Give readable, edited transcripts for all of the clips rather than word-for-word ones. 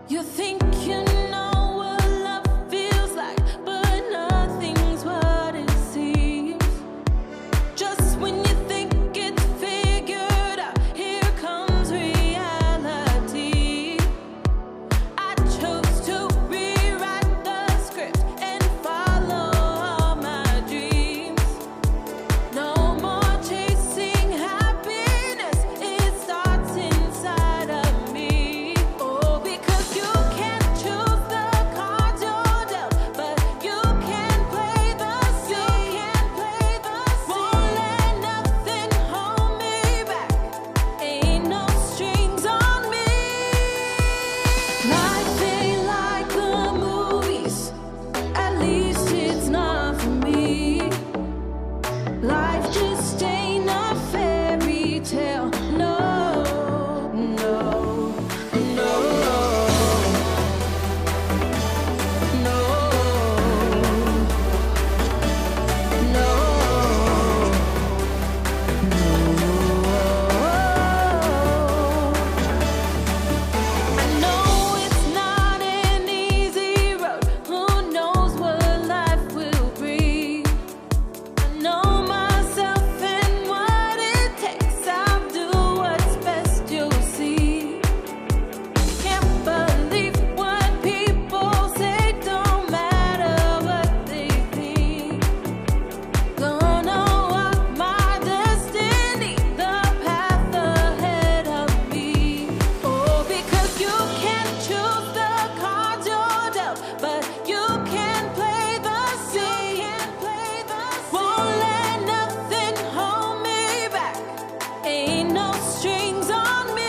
You think you know what love feels like, but nothing's what it seems. Just when you think it's figured out, here comes reality. I chose to rewrite the script and follow all my dreams. No more chasing happiness, it starts inside of me. Oh, because you can't choose the cards you're dealt, but you can play the scene. Won't let nothing hold me back. Ain't no strings on me. Life ain't like the movies, at least it's not for me. Life just ain't a fairy tale. No, no, no, no, no. I know it's not an easy road. Who knows what life will bring? I know myself and what it takes. I'll do what's best, you'll see. Can't believe what people say, don't matter what they think. Gonna walk my destiny, the path ahead of me. Oh, because you can't choose the cards you're dealt, but you can play the scene. Won't let nothing hold me back. Ain't no strings on me.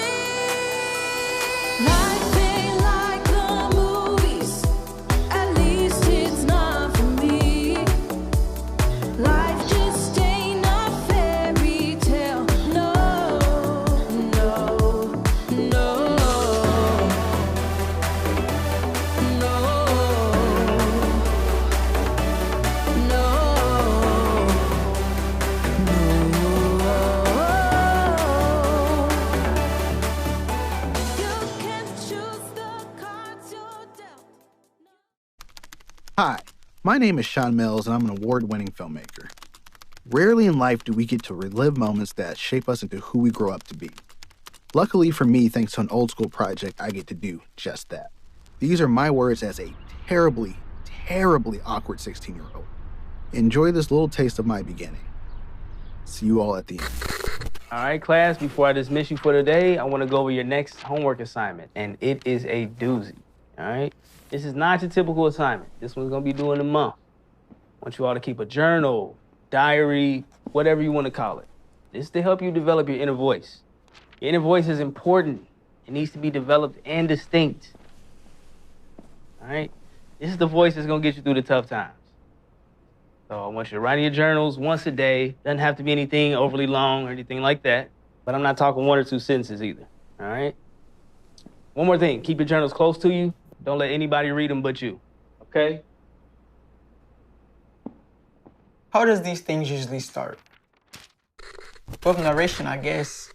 Life ain't like the movies, at least it's not for me. Life just ain't a fairy tale. No, no, no, no, no. You can choose the cards you're dealt. Hi, my name is Sean Mills, and I'm an award-winning filmmaker. Rarely in life do we get to relive moments that shape us into who we grow up to be. Luckily for me, thanks to an old-school project, I get to do just that. These are my words as a terribly, terribly awkward 16-year-old. Enjoy this little taste of my beginning. See you all at the end. All right, class, before I dismiss you for the day, I want to go over your next homework assignment, and it is a doozy, all right? This is not your typical assignment. This one's going to be due in a month. I want you all to keep a journal, diary, whatever you want to call it. This is to help you develop your inner voice. Your inner voice is important. It needs to be developed and distinct, all right? This is the voice that's going to get you through the tough times. So I want you to write in your journals once a day. Doesn't have to be anything overly long or anything like that. But I'm not talking 1 or 2 sentences either, all right? One more thing, keep your journals close to you. Don't let anybody read them but you, okay? How does these things usually start? With narration, I guess.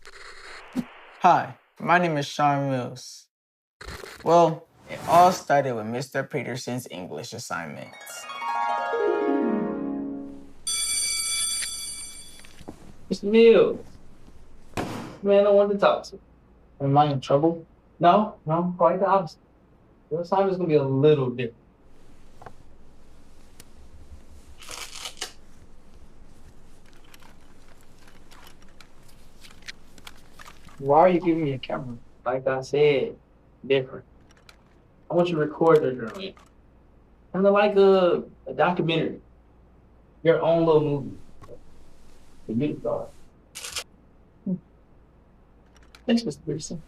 Hi, my name is Sean Mills. Well, it all started with Mr. Peterson's English assignments. Mr. Mills. Man, I wanted to talk to you. Am I in trouble? No, quite the opposite. Your assignment's gonna be a little different. Why are you giving me a camera? Like I said, different. I want you to record their journal. Kind of like a documentary. Your own little movie. The good thought. Thanks, Mr. Peterson.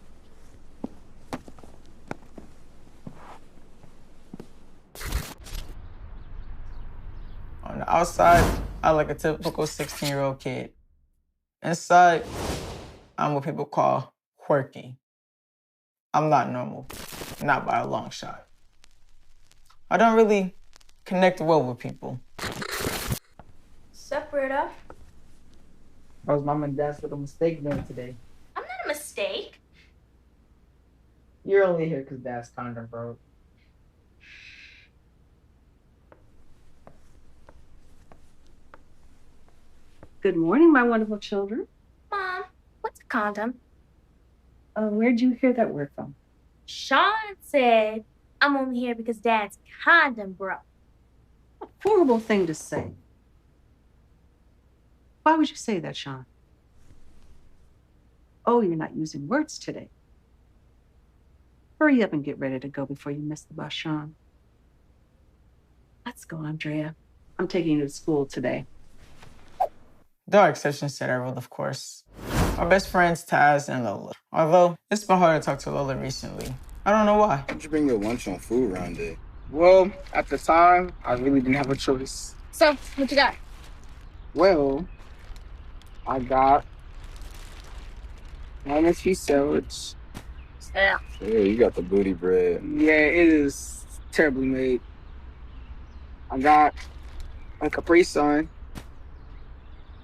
Outside, I like a typical 16-year-old kid. Inside, I'm what people call quirky. I'm not normal, not by a long shot. I don't really connect well with people. Separator. That was mom and dad's little mistake made today. I'm not a mistake. You're only here because dad's condom broke. Good morning, my wonderful children. Mom, what's a condom? Where'd you hear that word from? Sean said I'm only here because Dad's condom broke. A horrible thing to say. Why would you say that, Sean? Oh, you're not using words today. Hurry up and get ready to go before you miss the bus, Sean. Let's go, Andrea. I'm taking you to school today. There are exceptions to that rule, of course. Our best friends, Taz and Lola. Although, it's been hard to talk to Lola recently. I don't know why. Why'd you bring your lunch on food round day? Well, at the time, I really didn't have a choice. So, what you got? Well, I got ham and cheese sandwich. Yeah, you got the booty bread. Yeah, it is terribly made. I got a Capri Sun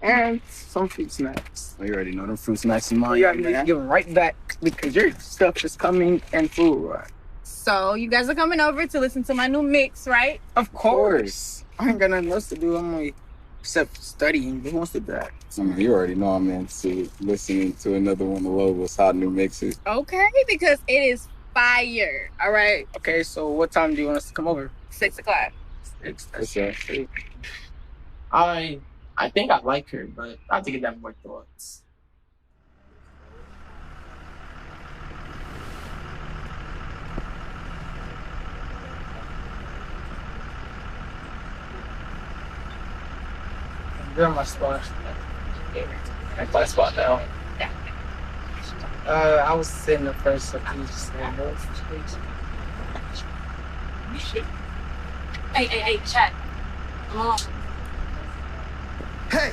and some fruit snacks. Oh, you already know them fruit snacks in mine. You got me to give them right back because your stuff is coming and food, right? So you guys are coming over to listen to my new mix, right? Of course. I ain't got nothing else to do. I'm like, except studying. Who wants to do that? You already know I'm into listening to another one of Lola's hot new mixes. Okay, because it is fire. All right, Okay, so what time do you want us to come over? 6 o'clock. What's that? I think I like her, but I have to get that more thoughts. You're my spot. That's my spot now. I was sitting up first, so can you just stand up, please? Hey, chat. Come on. Hey,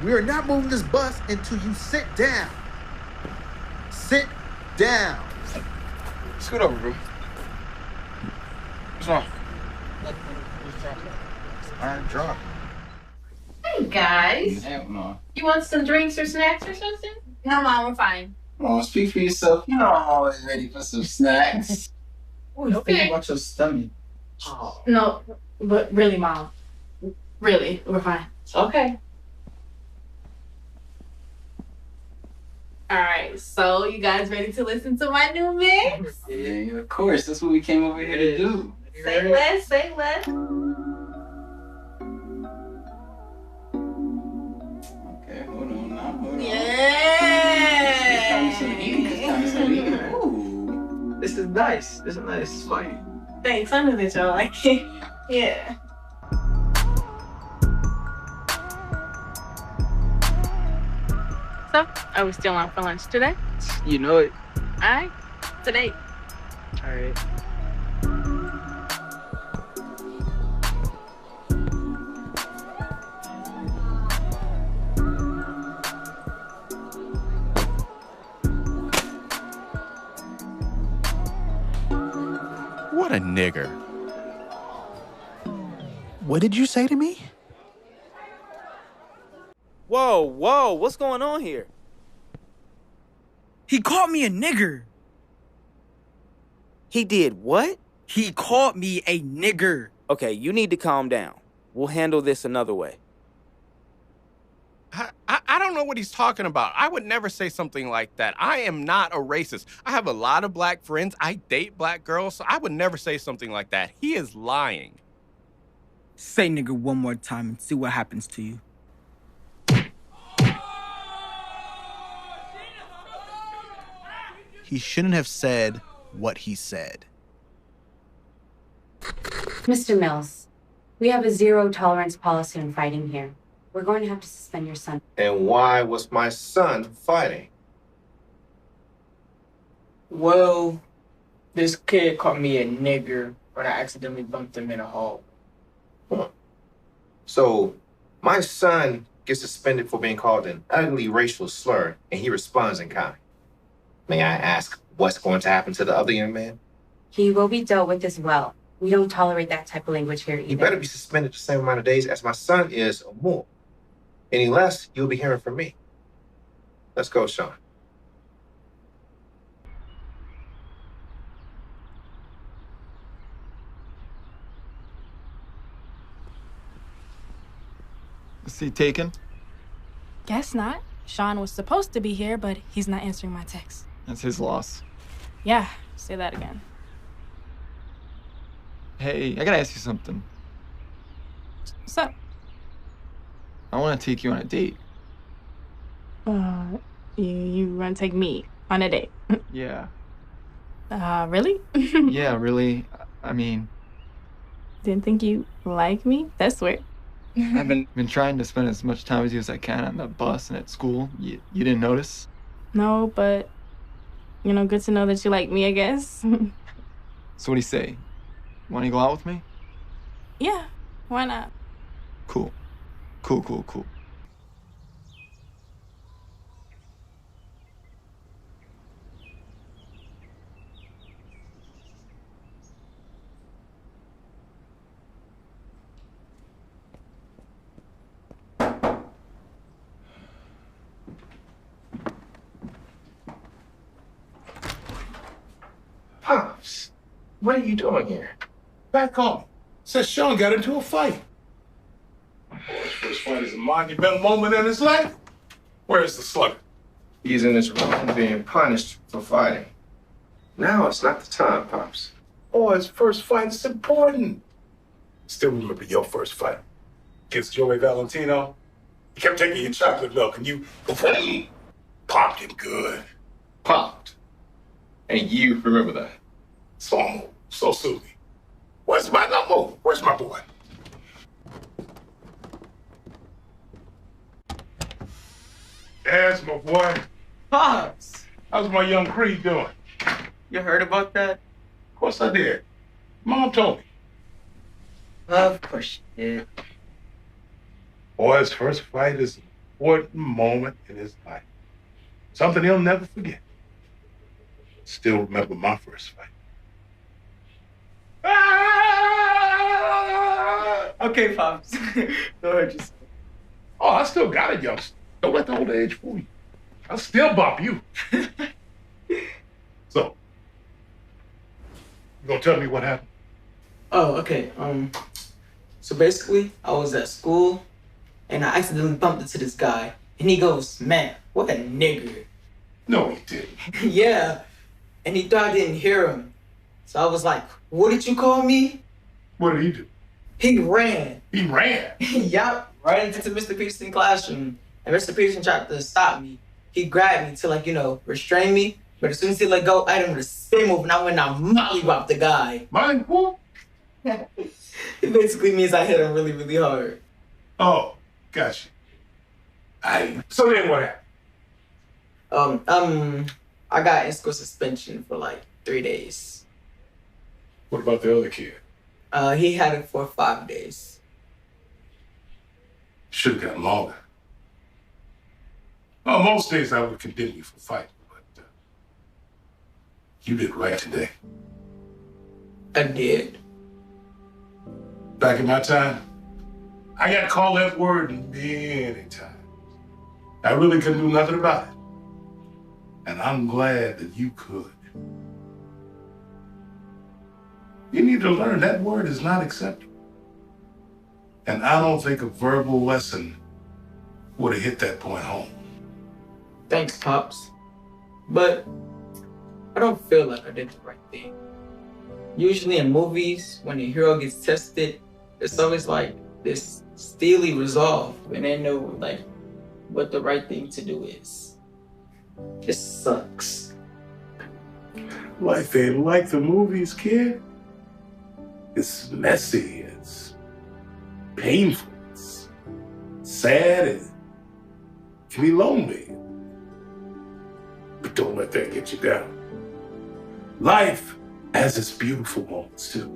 we are not moving this bus until you sit down. Sit down. Scoot over, bro. What's wrong? Iron drop. Hey guys, Hell no. you want some drinks or snacks or something? No, Mom, we're fine. Come on, speak for yourself. You know I'm always ready for some snacks. What do you think about your stomach? No, but really, Mom. Really, we're fine. Okay. All right, so you guys ready to listen to my new mix? Yeah, of course. That's what we came over here to do. Say less, say less. Okay, hold on now. Hold on. Yeah. It's kind of some eating. It's kind of some eating. Ooh. This is nice. This is nice. It's fine. Thanks, I knew that y'all like it. Yeah. So, are we still on for lunch today? You know it. All right, today. All right. What a nigger. What did you say to me? Whoa, what's going on here? He called me a nigger. He did what? He called me a nigger. Okay, you need to calm down. We'll handle this another way. I don't know what he's talking about. I would never say something like that. I am not a racist. I have a lot of black friends. I date black girls, so I would never say something like that. He is lying. Say nigger one more time and see what happens to you. He shouldn't have said what he said. Mr. Mills, we have a zero tolerance policy on fighting here. We're going to have to suspend your son. And why was my son fighting? Well, this kid called me a nigger when I accidentally bumped him in a hole. So My son gets suspended for being called an ugly racial slur, and he responds in kind. May I ask what's going to happen to the other young man? He will be dealt with as well. We don't tolerate that type of language here either. He better be suspended the same amount of days as my son is or more. Any less, you'll be hearing from me. Let's go, Sean. Is he taken? Guess not. Sean was supposed to be here, but he's not answering my texts. That's his loss. Yeah, say that again. Hey, I gotta ask you something. What's up? I wanna take you on a date. You wanna take me on a date? Yeah. Really? Yeah, really. I mean, Didn't think you like me? That's weird. I've been trying to spend as much time with you as I can on the bus and at school. You didn't notice? No, but, good to know that you like me, I guess. So what do you say? Wanna go out with me? Yeah, why not? Cool. Cool. Pops, what are you doing here? Back home. Says Sean got into a fight. His first fight is a monumental moment in his life. Where's the slugger? He's in his room being punished for fighting. Now it's not the time, Pops. Oh, his first fight is important. Still remember your first fight. Against Joey Valentino? He kept taking your chocolate milk and you popped him good. Popped. And you remember that. So sue me. Where's my number? Where's my boy? There's my boy. Pops! How's my young Creed doing? You heard about that? Of course I did. Mom told me. Of course you did. Boy's first fight is an important moment in his life. Something he'll never forget. Still remember my first fight. Okay, Pops. Don't hurt yourself. Oh, I still got it, youngster. Don't let the old age fool you. I'll still bop you. So, you gonna tell me what happened? Oh, okay. So basically, I was at school, and I accidentally bumped into this guy, and he goes, "Man, what a nigger." No, he didn't. Yeah, and he thought I didn't hear him. So I was like, "What did you call me?" What did he do? He ran. He ran? Yup, right into Mr. Peterson's classroom. And Mr. Peterson tried to stop me. He grabbed me to, restrain me. But as soon as he let go, I did a spin move and I went and mollywopped the guy. Mind whoop? It basically means I hit him really, really hard. Oh, gotcha. So then what happened? I got in-school suspension for 3 days. What about the other kid? He had it for 5 days. Should have gotten longer. Well, most days I would condemn you for fighting, but you did right today. I did. Back in my time, I got called that word many times. I really couldn't do nothing about it. And I'm glad that you could. You need to learn that word is not acceptable. And I don't think a verbal lesson would have hit that point home. Thanks, Pops. But I don't feel like I did the right thing. Usually in movies, when a hero gets tested, it's always this steely resolve, and they know what the right thing to do is. This sucks. Life ain't like the movies, kid. It's messy, it's painful, it's sad, it can be lonely. But don't let that get you down. Life has its beautiful moments too,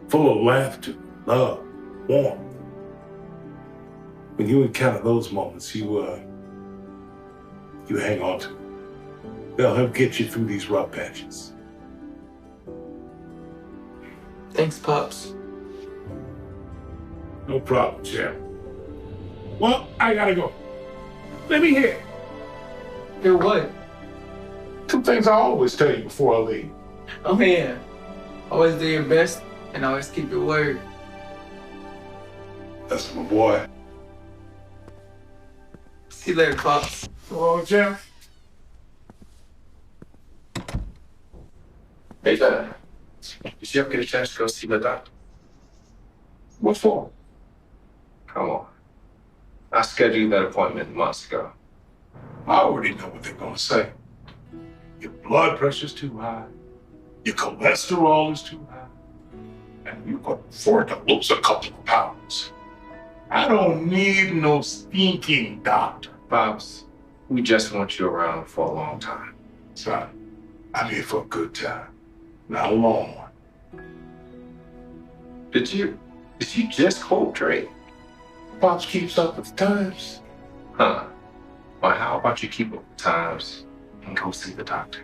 full of laughter, love, warmth. when you encounter those moments, you hang on to. They'll help get you through these rough patches. Thanks, Pops. No problem, champ. Well, I gotta go. Let me hear. Hear what? 2 things I always tell you before I leave. Oh yeah. Always do your best and always keep your word. That's my boy. See you later, Pops. Hello, champ. Hey, Dad. Did you ever get a chance to go see the doctor? What for? Come on. I scheduled that appointment months ago. I already know what they're gonna say. Your blood pressure's too high. Your cholesterol is too high. And you can afford to lose a couple of pounds. I don't need no stinking doctor. Pops, we just want you around for a long time. Son, I'm here for a good time, not a long one. Did you just quote Drake? Pops keeps up with the times. Huh. Well, how about you keep up with the times and go see the doctor?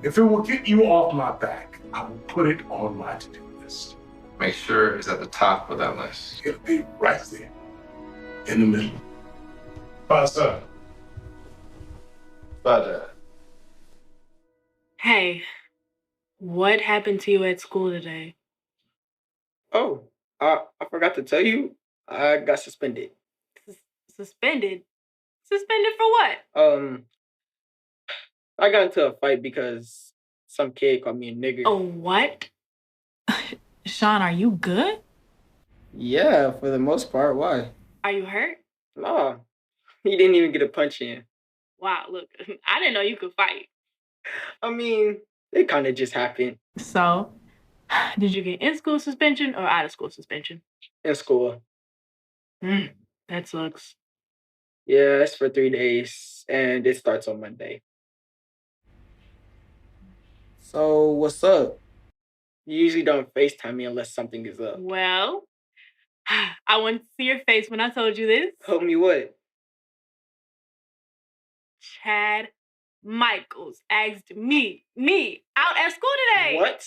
If it will get you off my back, I will put it on my to-do list. Make sure it's at the top of that list. It'll be right there, in the middle. Bye, son. Bye, Dad. Hey, what happened to you at school today? Oh, I forgot to tell you. I got suspended. Suspended? Suspended for what? I got into a fight because some kid called me a nigger. Oh, what? Sean, are you good? Yeah, for the most part. Why? Are you hurt? Nah, he didn't even get a punch in. Wow, look, I didn't know you could fight. I mean, it kind of just happened. So, did you get in-school suspension or out-of-school suspension? In school. That sucks. Yeah, it's for 3 days, and it starts on Monday. So, what's up? You usually don't FaceTime me unless something is up. Well, I wanted to see your face when I told you this. Told me what? Chad Michaels asked me out at school today. What?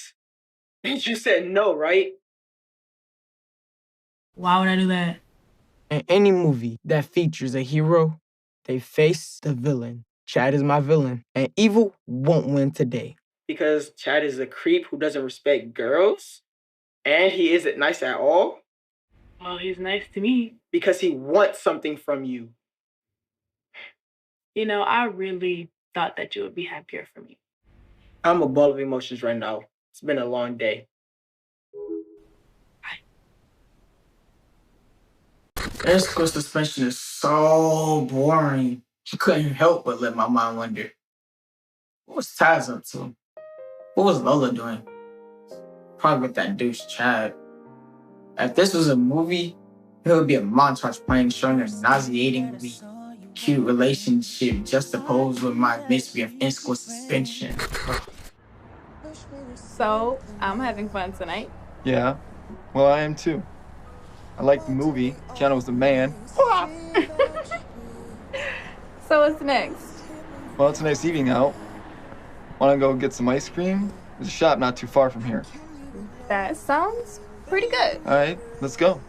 And you said no, right? Why would I do that? In any movie that features a hero, they face the villain. Chad is my villain, and evil won't win today. Because Chad is a creep who doesn't respect girls, and he isn't nice at all. Well, he's nice to me. Because he wants something from you. You know, I really thought that you would be happier for me. I'm a ball of emotions right now. It's been a long day. In-school suspension is so boring. I couldn't help but let my mind wander. What was Taz up to? What was Lola doing? Probably with that douche Chad. If this was a movie, it would be a montage playing showing a nauseatingly cute relationship juxtaposed with my mystery of in-school suspension. So, I'm having fun tonight. Yeah, well, I am too. I liked the movie. Keanu was the man. So what's next? Well, it's a nice evening out. Want to go get some ice cream? There's a shop not too far from here. That sounds pretty good. All right, let's go.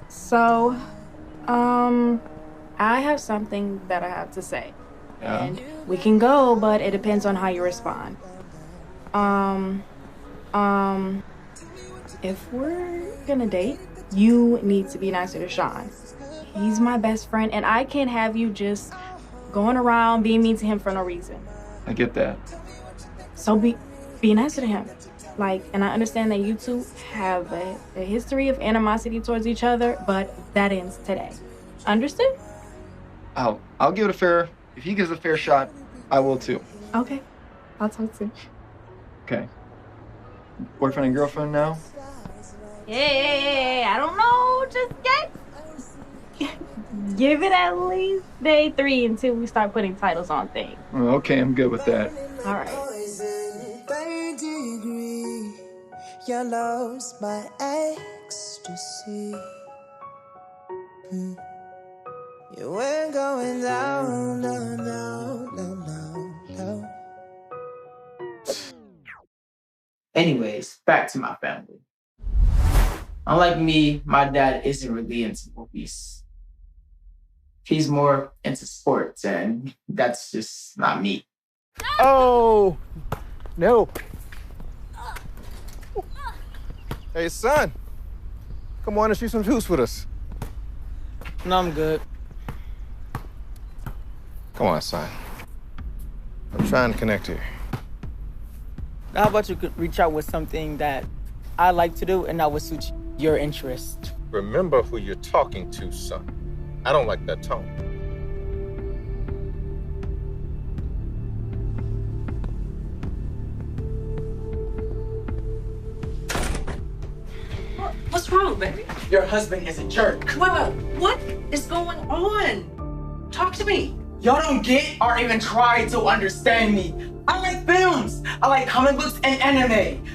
So, I have something that I have to say. Yeah. And we can go, but it depends on how you respond. If we're gonna date, you need to be nicer to Sean. He's my best friend, and I can't have you just going around being mean to him for no reason. I get that. So be nicer to him. Like, and I understand that you two have a history of animosity towards each other, but that ends today. Understood? I'll give it a fair. If he gives a fair shot, I will too. Okay. I'll talk soon. Okay. Boyfriend and girlfriend now? Hey, I don't know just yet. Give it at least day 3 until we start putting titles on things. Okay, I'm good with that. All right. Third degree, you lost my ecstasy. You ain't going down, no, no, no, no, no. Anyways, back to my family. Unlike me, my dad isn't really into movies. He's more into sports, and that's just not me. Oh, no. Hey, son. Come on and shoot some juice with us. No, I'm good. Come on, son. I'm trying to connect here. How about you could reach out with something that I like to do and that would suit your interest? Remember who you're talking to, son. I don't like that tone. What's wrong, baby? Your husband is a jerk. Wait, what is going on? Talk to me. Y'all don't get or even try to understand me. I like films. I like comic books and anime.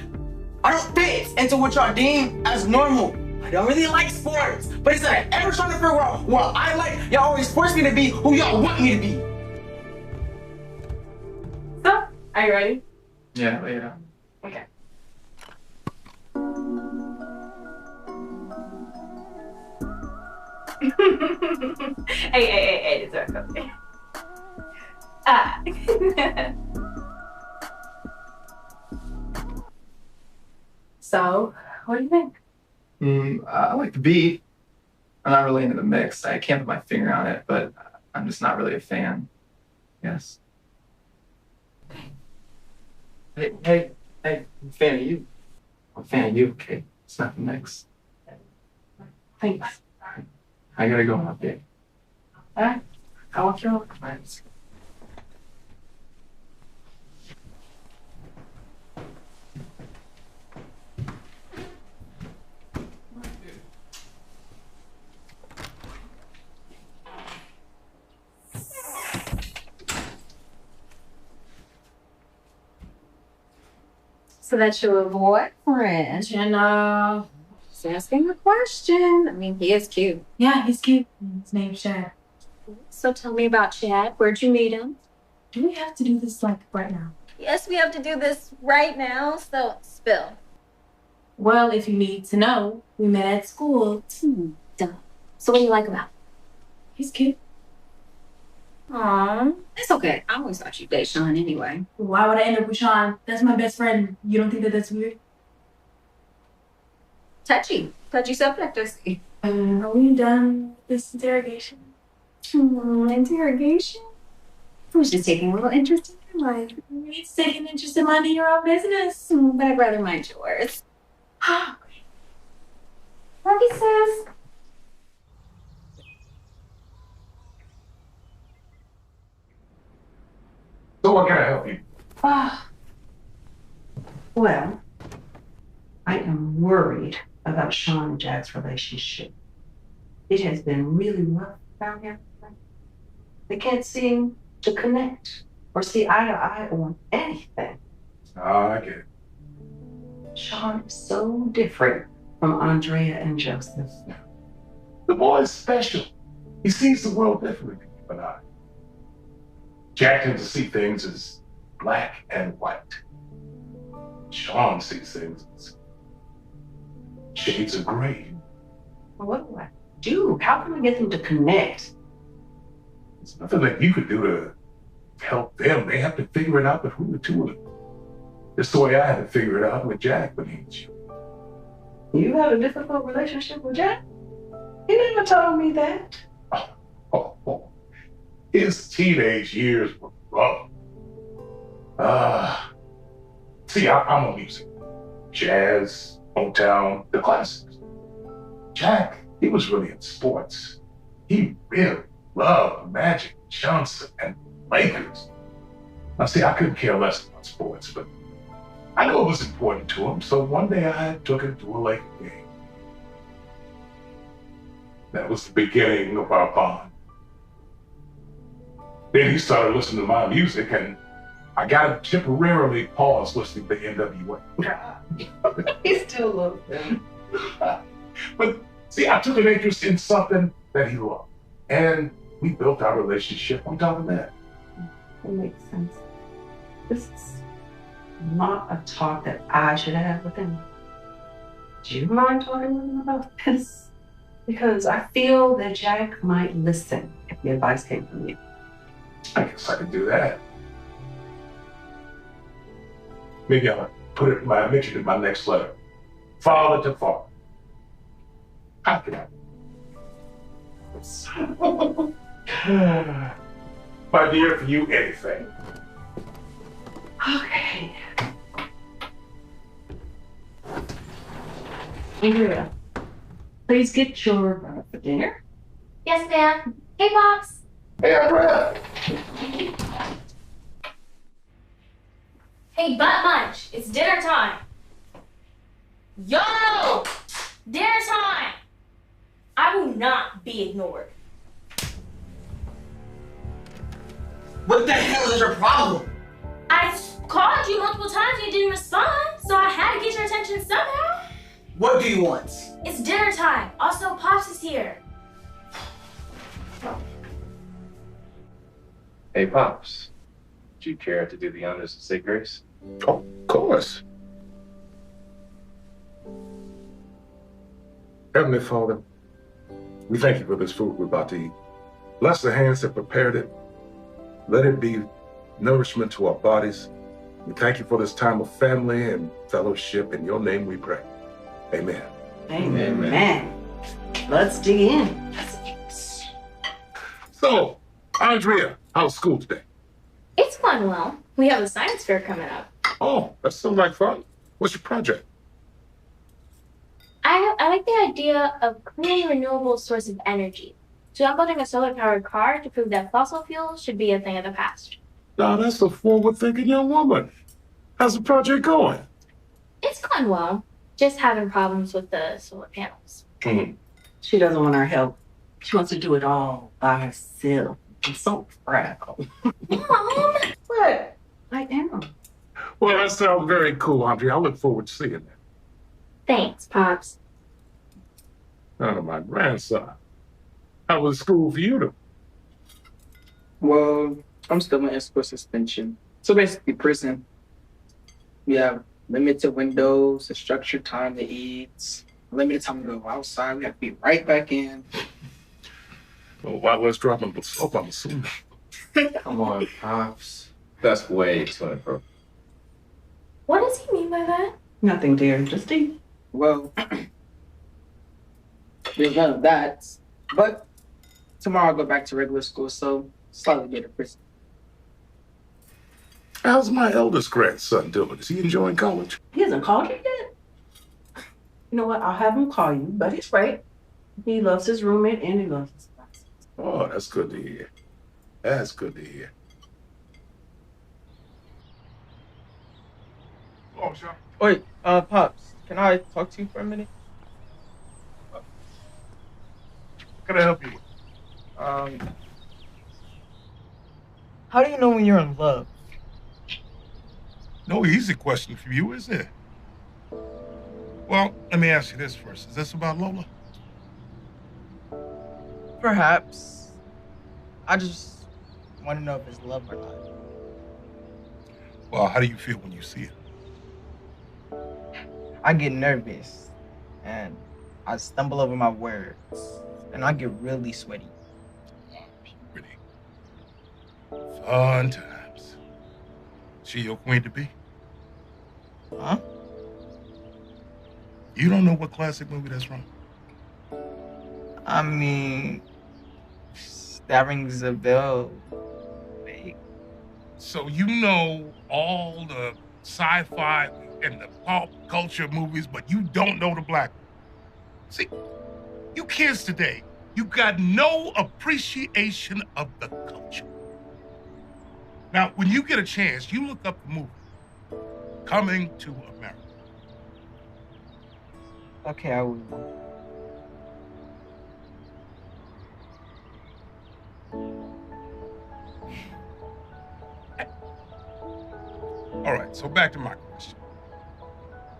I don't fit into what y'all deem as normal. I don't really like sports, but instead of ever trying to figure out what I like, y'all always force me to be who y'all want me to be. So, are you ready? Yeah, later. Okay. Hey, it's okay. Ah. So, what do you think? I like the beat. I'm not really into the mix. I can't put my finger on it, but I'm just not really a fan. Yes. Hey, I'm a fan of you. I'm a fan of you, okay? It's not the mix. Thanks. I gotta go now, babe. Alright. I'll walk you over. Right. So that's your boyfriend. Jenna. Just asking a question. I mean, he is cute. Yeah, he's cute. His name's Chad. So tell me about Chad. Where'd you meet him? Do we have to do this like right now? Yes, we have to do this right now, so spill. Well, if you need to know, we met at school. Duh. So what do you like about him? He's cute. Aw, it's okay. I always thought you'd date Sean anyway. Why would I end up with Sean? That's my best friend. You don't think that that's weird? Touchy subject, I see. Are we done with this interrogation? Interrogation? I was just taking a little interest in your life. You need to take an interest in minding your own business. But I'd rather mind yours. Love you, sis. So what can I help you? Well, I am worried about Sean and Jack's relationship. It has been really rough around here. They can't seem to connect or see eye to eye on anything. I get it. Sean is so different from Andrea and Joseph. The boy is special. He sees the world differently than you and I. Jack tends to see things as black and white. Sean sees things as shades of gray. Well, what do I do? How can I get them to connect? There's nothing that you could do to help them. They have to figure it out between the two of them. That's the way I had to figure it out with Jack when he was you. You had a difficult relationship with Jack? He never told me that. His teenage years were rough. See, I'm a music. Jazz, Motown, the classics. Jack, he was really in sports. He really loved Magic Johnson and Lakers. Now, see, I couldn't care less about sports, but I knew it was important to him, so one day I took him to a Laker game. That was the beginning of our bond. Then he started listening to my music, and I got him temporarily paused listening to NWA. He still loves them. But see, I took an interest in something that he loved. And we built our relationship on top of that. It makes sense. This is not a talk that I should have with him. Do you mind talking with him about this? Because I feel that Jack might listen if the advice came from you. I guess I could do that. Maybe I'll mention it in my next letter. Father to father. How can I? My dear, for you, anything. Okay. Andrea, please get your for dinner. Yes, ma'am. Hey, Pops. Hey, Andrea. Hey, Butt Munch. It's dinner time. Yo! Dinner time! I will not be ignored. What the hell is your problem? I called you multiple times and you didn't respond, so I had to get your attention somehow. What do you want? It's dinner time. Also, Pops is here. Hey, Pops. Would you care to do the honors and say grace? Of course. Heavenly Father, we thank you for this food we're about to eat. Bless the hands that prepared it. Let it be nourishment to our bodies. We thank you for this time of family and fellowship. In your name we pray. Amen. Amen. Let's dig in. So, Andrea, how's school today? It's going well. We have a science fair coming up. Oh, that sounds like fun. What's your project? I like the idea of clean, renewable source of energy. So I'm building a solar-powered car to prove that fossil fuels should be a thing of the past. Now, that's a forward-thinking young woman. How's the project going? It's going well. Just having problems with the solar panels. She doesn't want our help. She wants to do it all by herself. I'm so fragile. Mom! What? I am. Well, that sounds very cool, Andrea. I look forward to seeing that. Thanks, Pops. Oh, my grandson. How was school for you? Well, I'm still in escort suspension. So basically prison. We have limited windows, a structured time to eat, limited time to go outside. We have to be right back in. Well, while let's drop the soap, I'm assuming. Come on, Pops. That's way too inappropriate. What does he mean by that? Nothing, dear. Just eat. Well, there's none of that. But tomorrow I'll go back to regular school, so slightly better prison. How's my eldest grandson doing? Is he enjoying college? He hasn't called you yet? You know what? I'll have him call you, but he's right. He loves his roommate and he loves his class. Oh, that's good to hear. That's good to hear. Oh, Sean. Wait, Pops, can I talk to you for a minute? Can I help you? How do you know when you're in love? No easy question for you, is it? Well, let me ask you this first. Is this about Lola? Perhaps. I just want to know if it's love or not. Well, how do you feel when you see it? I get nervous and I stumble over my words and I get really sweaty. Pretty. Fun times. She your queen to be? Huh? You don't know what classic movie that's from? I mean, that rings a bell. So you know all the sci-fi and the pop culture movies, but you don't know the black one. See, you kids today, you got no appreciation of the culture. Now, when you get a chance, you look up the movie, Coming to America. Okay, I will. All right, so back to my question.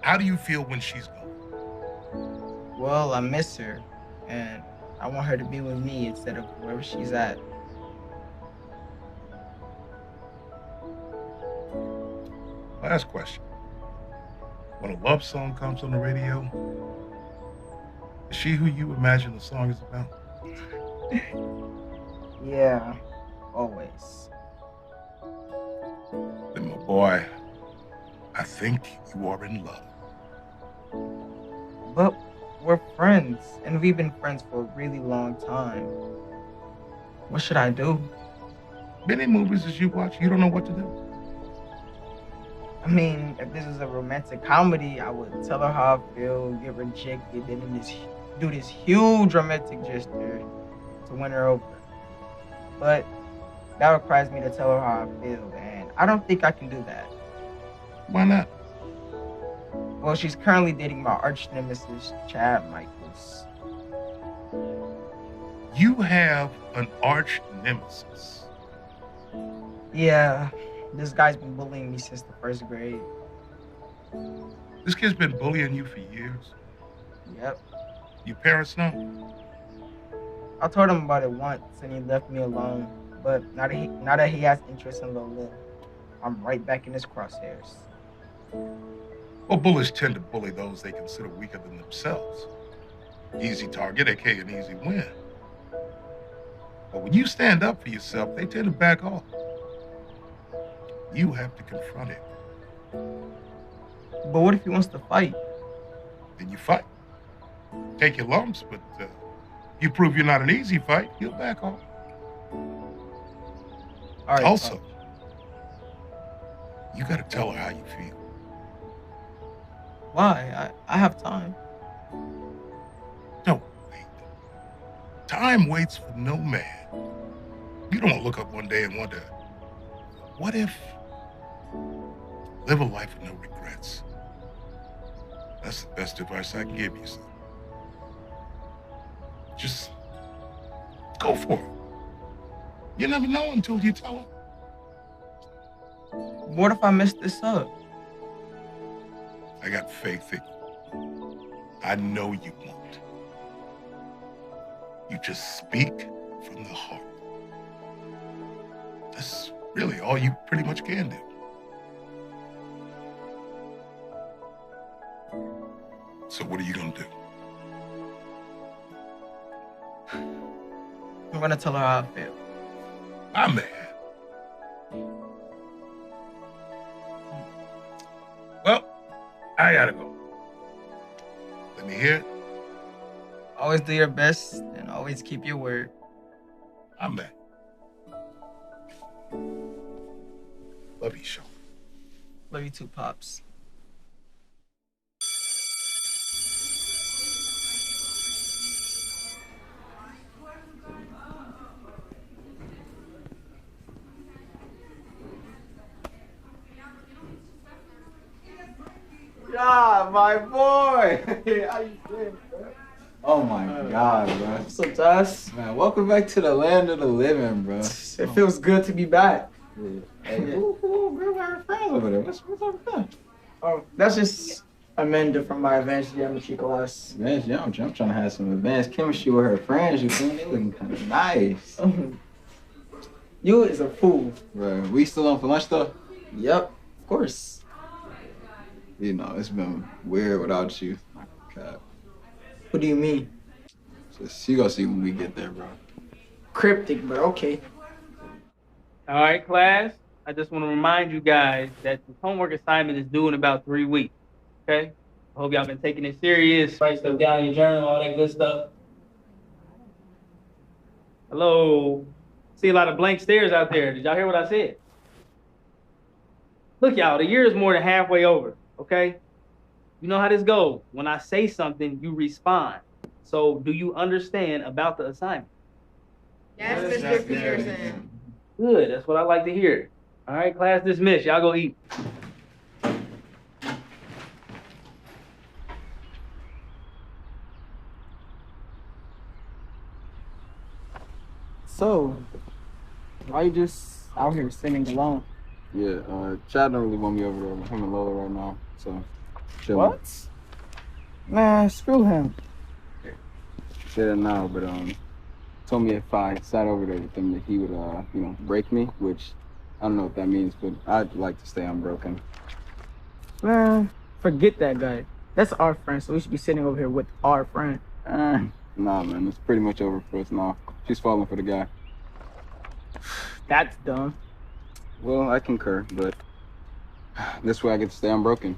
How do you feel when she's gone? Well, I miss her and I want her to be with me instead of wherever she's at. Last question. When a love song comes on the radio, is she who you imagine the song is about? Yeah, always. Then, my boy, I think you are in love. But we're friends, and we've been friends for a really long time. What should I do? Many movies as you watch, you don't know what to do. I mean, if this is a romantic comedy, I would tell her how I feel, get rejected, and then do this huge romantic gesture to win her over. But that requires me to tell her how I feel, and I don't think I can do that. Why not? Well, she's currently dating my arch nemesis, Chad Michaels. You have an arch nemesis. Yeah, this guy's been bullying me since the first grade. This kid's been bullying you for years. Yep. Your parents know? I told him about it once, and he left me alone. But now that he has interest in Lola, I'm right back in his crosshairs. Well, bullies tend to bully those they consider weaker than themselves. Easy target, aka an easy win. But when you stand up for yourself, they tend to back off. You have to confront it. But what if he wants to fight? Then you fight. Take your lumps, but you prove you're not an easy fight, he'll back off. All right, also, you gotta tell her how you feel. Why? I have time. Don't wait. Time waits for no man. You don't look up one day and wonder, what if? Live a life with no regrets. That's the best advice I can give you, son. Just go for it. You never know until you tell her. What if I mess this up? I got faith in you. I know you won't. You just speak from the heart. That's really all you pretty much can do. So what are you gonna do? I'm gonna tell her how I feel. My man. Well, I gotta go. Let me hear it. Always do your best and always keep your word. My man. Love you, Sean. Love you too, Pops. Yeah, my boy. How you doing, bro? Oh my God, bro. What's up, Josh? Man, welcome back to the land of the living, bro. It feels good to be back. Yeah. Hey, who are friends over there? What's up with that? Oh, that's just Amanda from my advanced geometry class. Advanced geometry. I'm trying to have some advanced chemistry with her friends. You feel me? They looking kind of nice. You is a fool. Bro, we still on for lunch though? Yep, of course. You know, it's been weird without you. God. What do you mean? Just, you gonna see when we get there, bro. Cryptic, but okay. All right, class. I just want to remind you guys that the homework assignment is due in about 3 weeks. Okay? I hope y'all been taking it serious. Write stuff down in your journal, all that good stuff. Hello. See a lot of blank stares out there. Did y'all hear what I said? Look, y'all, the year is more than halfway over. Okay? You know how this goes. When I say something, you respond. So, do you understand about the assignment? Yes, Mr. Peterson. Good. That's what I like to hear. All right, class dismissed. Y'all go eat. So, why you just out here sitting alone? Yeah, Chad don't really want me over there with him and Lola right now, so chill. What? Man, screw him. say that now, but told me if I sat over there with him that he would break me, which I don't know what that means, but I'd like to stay unbroken. Man, forget that guy. That's our friend, so we should be sitting over here with our friend. Nah, man, it's pretty much over for us now. She's falling for the guy. That's dumb. Well, I concur, but this way I get to stay unbroken.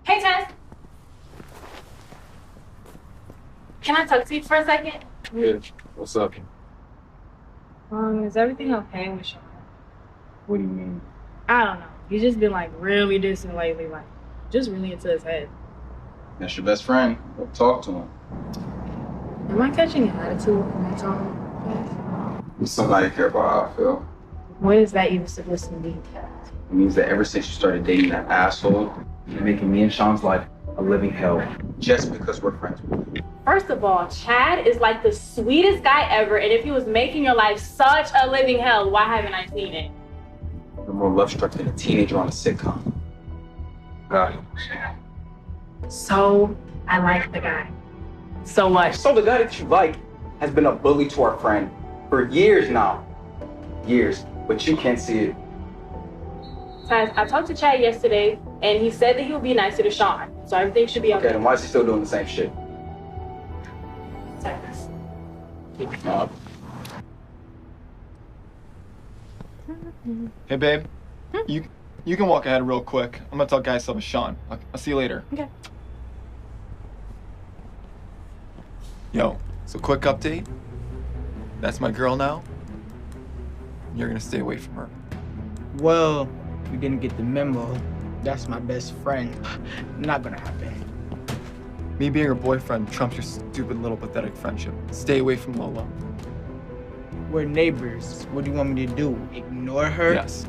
Hey, Tess. Can I talk to you for a second? Yeah, what's up? Is everything okay with Sean? What do you mean? I don't know. He's just been like really distant lately, like just really into his head. That's your best friend. Go talk to him. Am I catching an attitude when I talk like this? Somebody care about how I feel. What is that even supposed to mean? It means that ever since you started dating that asshole, you're making me and Sean's life a living hell just because we're friends with you. First of all, Chad is like the sweetest guy ever, and if he was making your life such a living hell, why haven't I seen it? You're more love-struck than a teenager on a sitcom. God. So, I like the guy. So much. So the guy that you like has been a bully to our friend for years now. Years, but you can't see it. Taz, I talked to Chad yesterday, and he said that he would be nicer to Sean, so everything should be okay. Okay, then why is he still doing the same shit? Taz. Hey, babe. You can walk ahead real quick. I'm gonna tell guys stuff with Sean. I'll see you later. Okay. Yo, so quick update. That's my girl now. You're gonna stay away from her. Well, you didn't get the memo. That's my best friend. Not gonna happen. Me being her boyfriend trumps your stupid little pathetic friendship. Stay away from Lola. We're neighbors. What do you want me to do? Ignore her? Yes.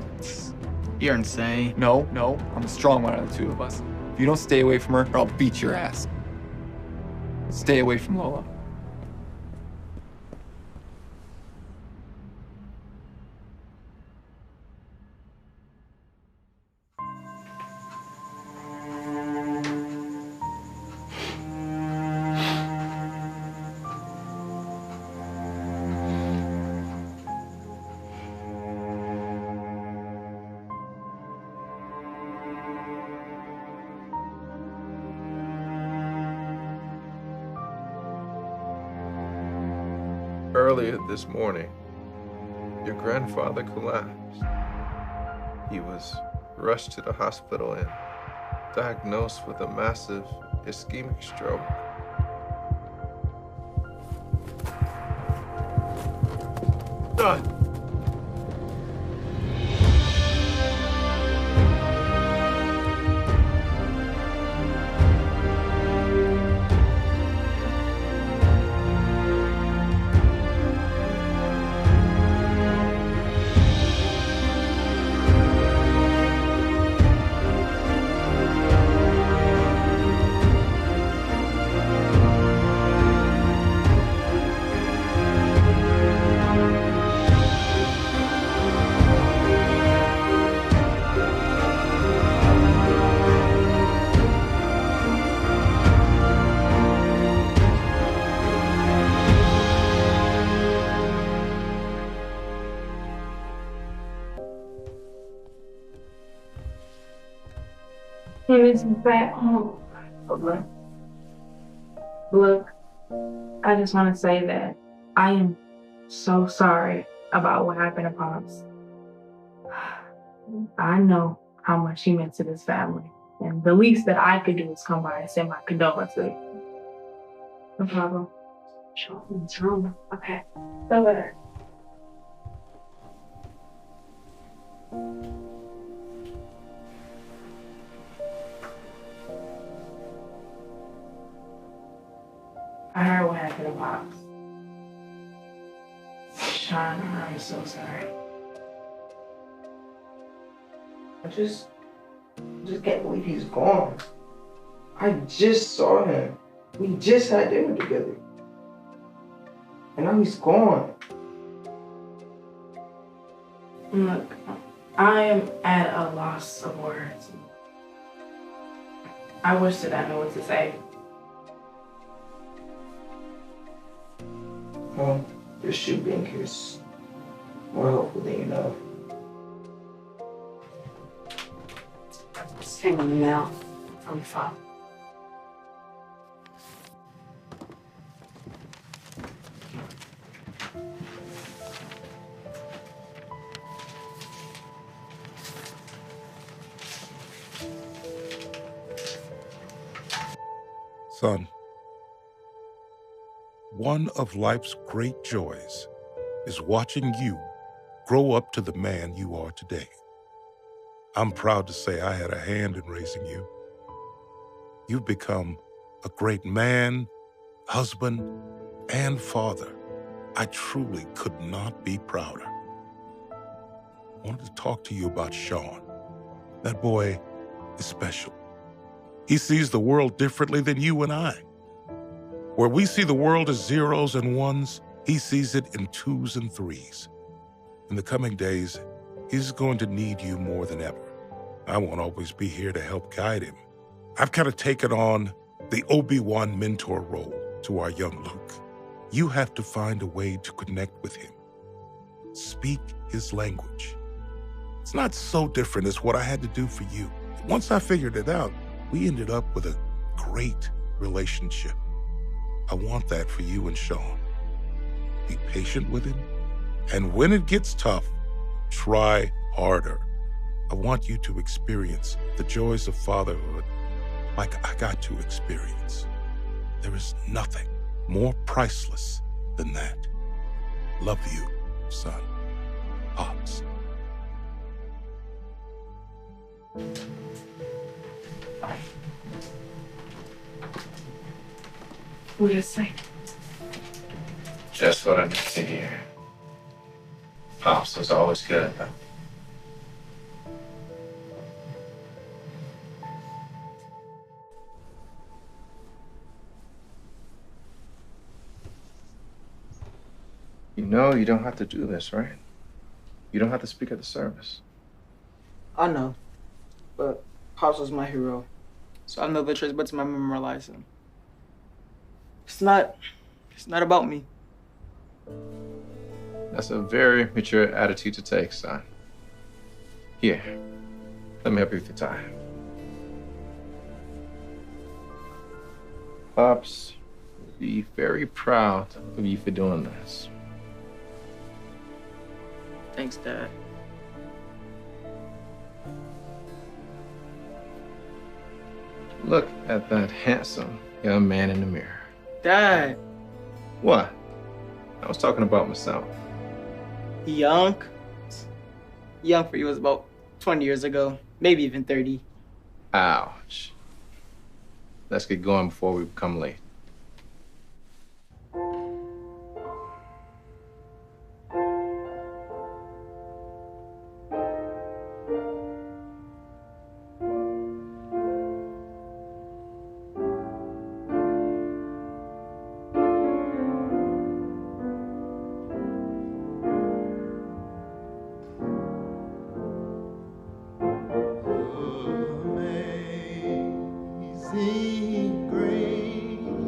You're insane. No, I'm the strong one out of the two of us. If you don't stay away from her, or I'll beat your ass. Stay away from Lola. Earlier this morning, your grandfather collapsed. He was rushed to the hospital and diagnosed with a massive ischemic stroke. And it's back home. Look, I just want to say that I am so sorry about what happened to Pops. I know how much he meant to this family, and the least that I could do is come by and send my condolences. No problem. Sure, it's wrong. Okay, feel better. I heard what happened to Pops. Sean, I'm so sorry. I just can't believe he's gone. I just saw him. We just had dinner together. And now he's gone. Look, I am at a loss of words. I wish that I knew what to say. Well, just you being here is more helpful than you know. Just hang on the mail from the file. Son, one of life's great joys is watching you grow up to the man you are today. I'm proud to say I had a hand in raising you. You've become a great man, husband, and father. I truly could not be prouder. I wanted to talk to you about Sean. That boy is special. He sees the world differently than you and I. Where we see the world as zeros and ones, he sees it in twos and threes. In the coming days, he's going to need you more than ever. I won't always be here to help guide him. I've kind of taken on the Obi-Wan mentor role to our young Luke. You have to find a way to connect with him. Speak his language. It's not so different as what I had to do for you. Once I figured it out, we ended up with a great relationship. I want that for you and Sean. Be patient with him, and when it gets tough, try harder. I want you to experience the joys of fatherhood like I got to experience. There is nothing more priceless than that. Love you, son. Pops. What did it say? Just what I need to hear. Pops was always good. You know you don't have to do this, right? You don't have to speak at the service. I know, but Pops was my hero, so I have no other choice but to memorialize him. It's not about me. That's a very mature attitude to take, son. Here, let me help you with your tie. Pops will be very proud of you for doing this. Thanks, Dad. Look at that handsome young man in the mirror. Dad. What? I was talking about myself. Young for you was about 20 years ago, maybe even 30. Ouch. Let's get going before we become late. Amazing grace,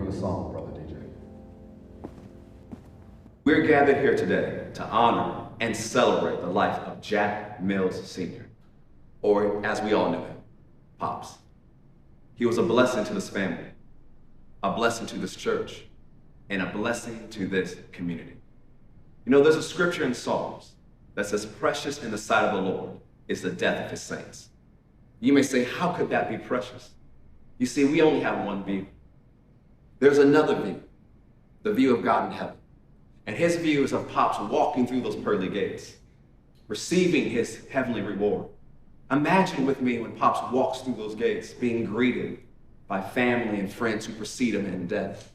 for the song, Brother DJ. We're gathered here today to honor and celebrate the life of Jack Mills Sr., or as we all knew him, Pops. He was a blessing to this family, a blessing to this church, and a blessing to this community. You know, there's a scripture in Psalms that says, precious in the sight of the Lord is the death of his saints. You may say, how could that be precious? You see, we only have one view. There's another view, the view of God in heaven. And his view is of Pops walking through those pearly gates, receiving his heavenly reward. Imagine with me when Pops walks through those gates, being greeted by family and friends who precede him in death.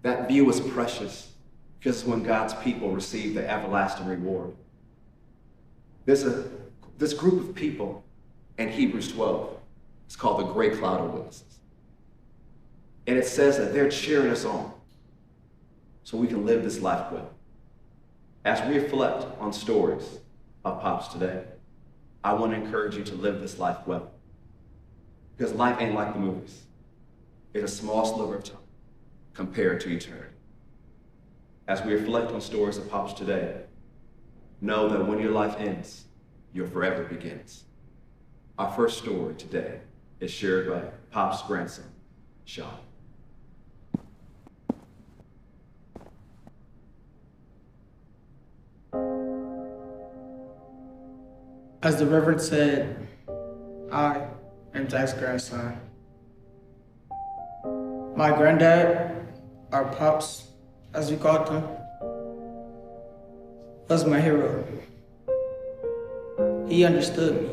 That view is precious because it's when God's people receive the everlasting reward. There's this group of people in Hebrews 12. It's called the Great Cloud of Witnesses. And it says that they're cheering us on so we can live this life well. As we reflect on stories of Pops today, I want to encourage you to live this life well. Because life ain't like the movies. It's a small sliver of time compared to eternity. As we reflect on stories of Pops today, know that when your life ends, your forever begins. Our first story today is shared by Pop's grandson, Sean. As the Reverend said, I am Jack's grandson. My granddad, our Pops, as we called him, was my hero. He understood me.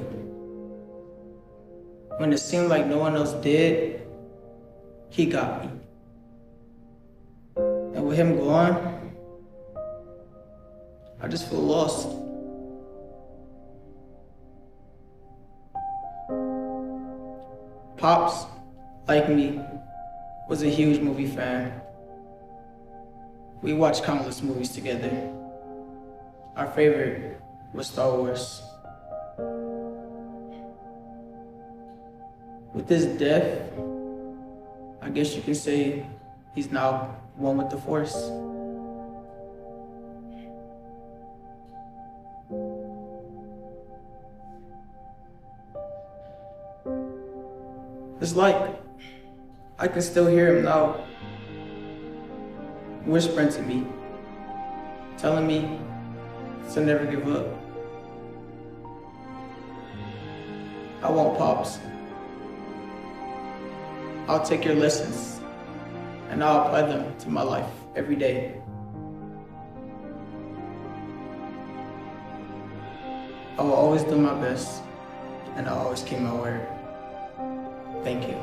When it seemed like no one else did, he got me. And with him gone, I just feel lost. Pops, like me, was a huge movie fan. We watched countless movies together. Our favorite was Star Wars. With his death, I guess you can say he's now one with the Force. It's like I can still hear him now, whispering to me, telling me to never give up. I want Pops. I'll take your lessons and I'll apply them to my life every day. I will always do my best and I'll always keep my word. Thank you.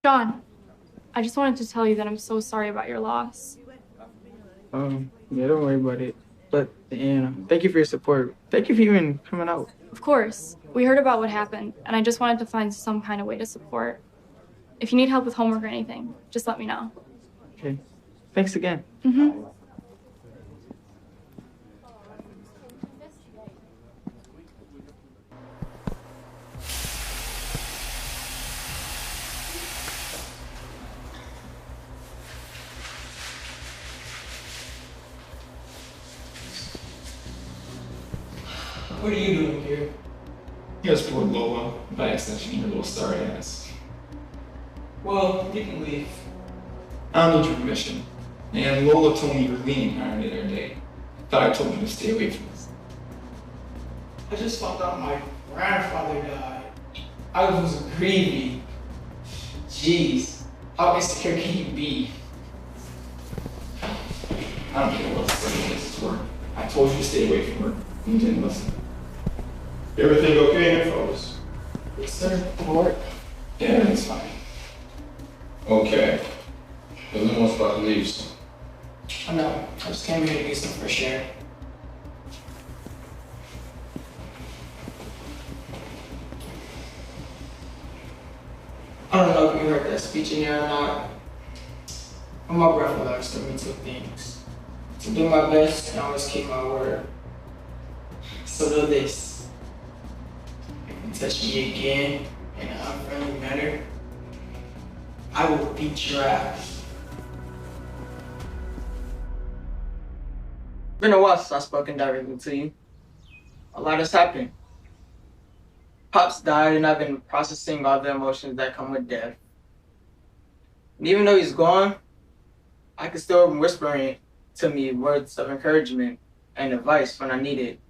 John, I just wanted to tell you that I'm so sorry about your loss. Yeah, don't worry about it. But, thank you for your support. Thank you for even coming out. Of course. We heard about what happened, and I just wanted to find some kind of way to support. If you need help with homework or anything, just let me know. Okay. Thanks again. Mm-hmm. What are you doing here? Here's poor Lola, by extension, your little sorry ass. Well, you can leave. I don't need your permission. And Lola told me you were leaning her the other day. Thought I told you to stay away from this. I just found out my grandfather died. I was grieving. Jeez, how insecure can you be? I don't care what else this is for. I told you to stay away from her. You didn't listen. Everything okay here, fellas? Yes, sir. Work. Yeah, it's fine. Okay. The limo's about to leave soon. I know. I just came here to get some fresh air. I don't know if you heard that speech in here or not. But my grandfather always told me two things. To do my best and always keep my word. So do this. If you touch me again in an unfriendly manner, I will beat your ass. Been a while since I've spoken directly to you. A lot has happened. Pops died and I've been processing all the emotions that come with death. And even though he's gone, I can still whisper to me words of encouragement and advice when I need it.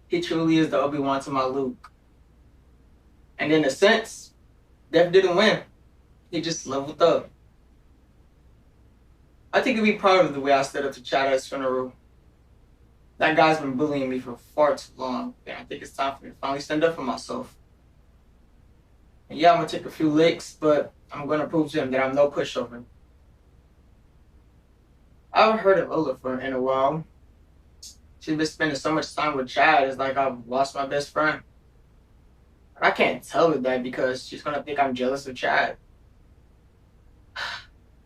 He truly is the Obi-Wan to my Luke. And in a sense, death didn't win. He just leveled up. I think he'd be proud of the way I stood up to Chad at his funeral. That guy's been bullying me for far too long, and I think it's time for me to finally stand up for myself. And yeah, I'm gonna take a few licks, but I'm gonna prove to him that I'm no pushover. I haven't heard of Lola in a while. She's been spending so much time with Chad, it's like I've lost my best friend. I can't tell her that because she's gonna think I'm jealous of Chad.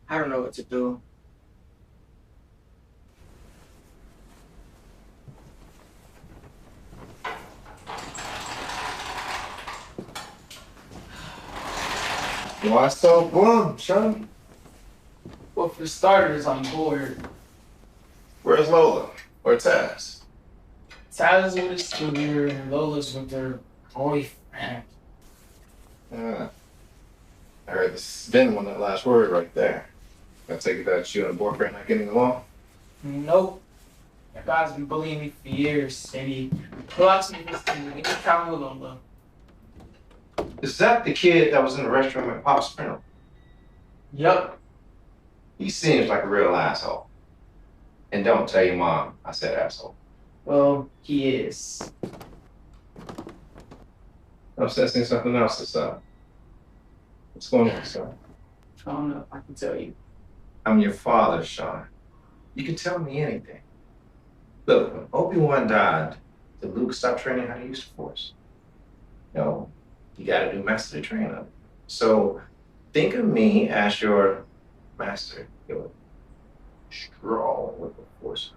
I don't know what to do. Why so glum, Sean? Well, for starters, I'm bored. Where's Lola? Or Taz? Taz is with his tutor and Lola's with her boyfriend. I heard this Vin won that last word right there. I take it that you and a boyfriend not getting along? Nope. That guy's been bullying me for years, and he blocks me from seeing any time with Lola. Is that the kid that was in the restroom at Pop's funeral? Yup. He seems like a real asshole. And don't tell your mom I said asshole. Well, he is. I'm sensing something else is up. What's going on, son? I don't know if I can tell you. I'm your father, Sean. You can tell me anything. Look, when Obi-Wan died, did Luke stop training how to use the Force? No, you got a new master to train up. So think of me as your master. You're strong with the Force.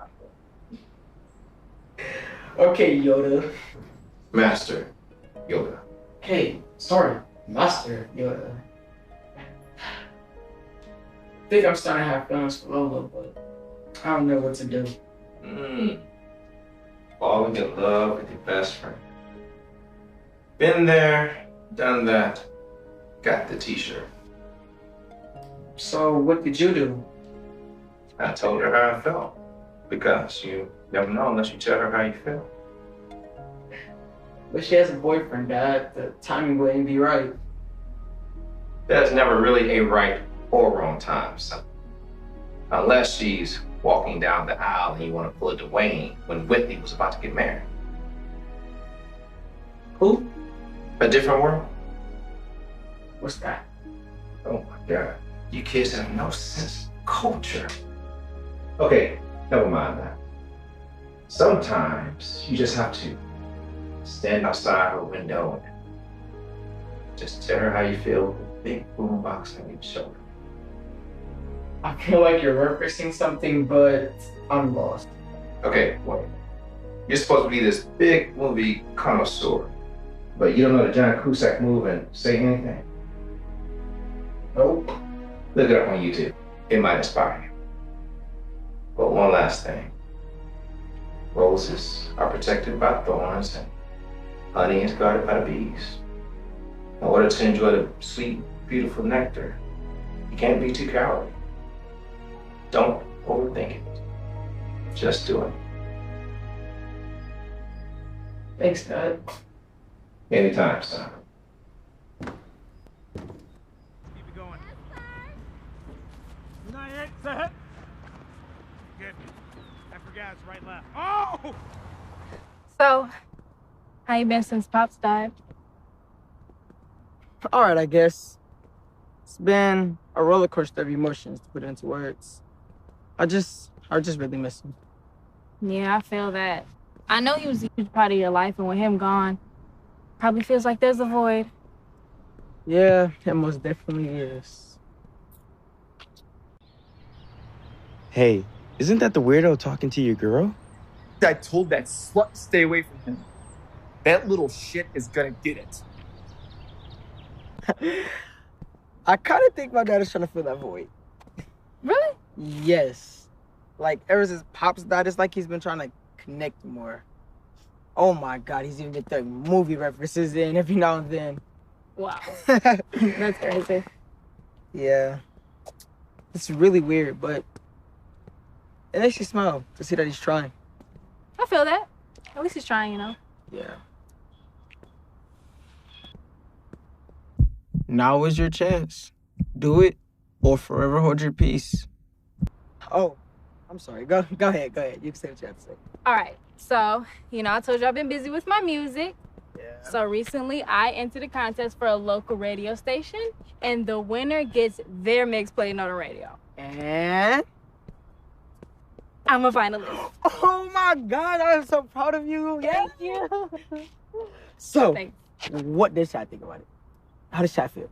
Okay, Yoda. Master Yoda. Hey, sorry, Master Yoda. I think I'm starting to have feelings for Lola, but I don't know what to do. Falling in love with your best friend. Been there, done that, got the t-shirt. So what did you do? I told her how I felt. Because you never know unless you tell her how you feel. But she has a boyfriend, Dad. The timing wouldn't be right. There's never really a right or wrong time, son. Unless she's walking down the aisle and you want to pull a Dwayne when Whitney was about to get married. Who? A different world? What's that? Oh my God. You kids have no sense of culture. Okay, never mind that. Sometimes you just have to stand outside her window and Just tell her how you feel with the big boom box on your shoulder. I feel like you're referencing something, but I'm lost. Okay, wait. You're supposed to be this big movie connoisseur, but you don't know the John Cusack move and say anything? Nope. Look it up on YouTube. It might inspire you. But one last thing. Roses are protected by thorns and honey is guarded by the bees. In order to enjoy the sweet, beautiful nectar, you can't be too cowardly. Don't overthink it. Just do it. Thanks, Dad. Anytime, son. Not yet, set. Good. I forgot it's right left. Oh! So, how you been since Pops died? All right, I guess. It's been a roller coaster of emotions to put into words. I just really miss him. Yeah, I feel that. I know he was a huge part of your life, and with him gone, probably feels like there's a void. Yeah, it most definitely is. Hey, isn't that the weirdo talking to your girl? I told that slut to stay away from him. That little shit is gonna get it. I kind of think my dad is trying to fill that void. Really? Yes. Like, ever since Pops died, it's like he's been trying to connect more. Oh my God, he's even been throwing movie references in every now and then. Wow. That's crazy. Yeah. It's really weird, but it makes you smile to see that he's trying. I feel that. At least he's trying, you know? Yeah. Now is your chance. Do it or forever hold your peace. Oh, I'm sorry. Go ahead. You can say what you have to say. All right. So, you know, I told you I've been busy with my music. Yeah. So recently I entered a contest for a local radio station, and the winner gets their mix played on the radio. And? I'm a finalist. Oh my God, I'm so proud of you. Thank you. So, Thanks. what did Chad think about it? How does Chad feel?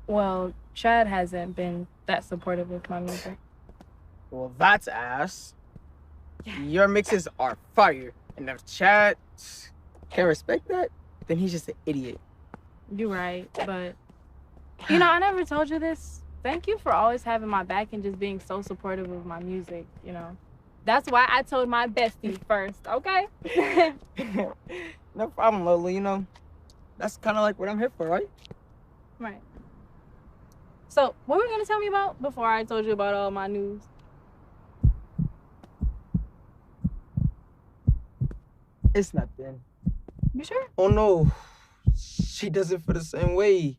Well, Chad hasn't been that supportive with my music. Well, that's ass. Your mixes are fire. And if Chad can't respect that, then he's just an idiot. You're right, but you know, I never told you this. Thank you for always having my back and just being so supportive of my music, you know. That's why I told my bestie first, okay? No problem, Lola, you know. That's kind of like what I'm here for, right? Right. So, what were you gonna tell me about before I told you about all my news? It's nothing. You sure? Oh no, she doesn't feel the same way.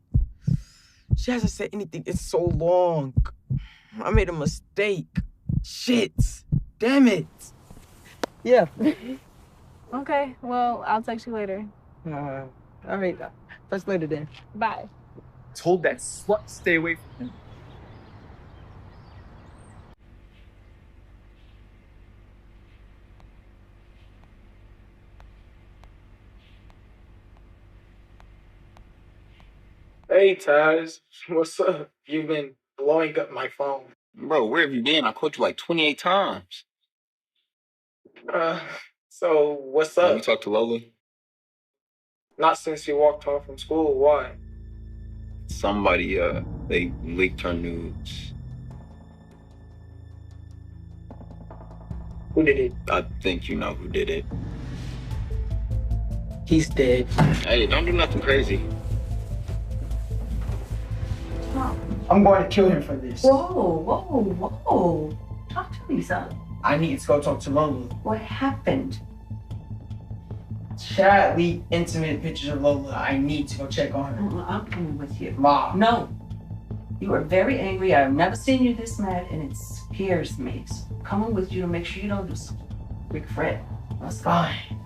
She hasn't said anything in so long. I made a mistake. Shit. Damn it. Yeah. Okay, well, I'll text you later. All right. Talk later then. Bye. Told that slut to stay away from him. Hey, Taz. What's up? You've been blowing up my phone. Bro, where have you been? I called you like 28 times. So what's Have up? you talked to Lola? Not since you walked home from school. Why? Somebody, they leaked her nudes. Who did it? I think you know who did it. He's dead. Hey, don't do nothing crazy. I'm going to kill him for this. Whoa. Talk to me, son. I need to go talk to Lola. What happened? Chad leaked intimate pictures of Lola. I need to go check on her. I'm coming with you. Mom. No. You are very angry. I've never seen you this mad, and it scares me. So I'm coming with you to make sure you don't do something. Big Fred. Let's go. Fine.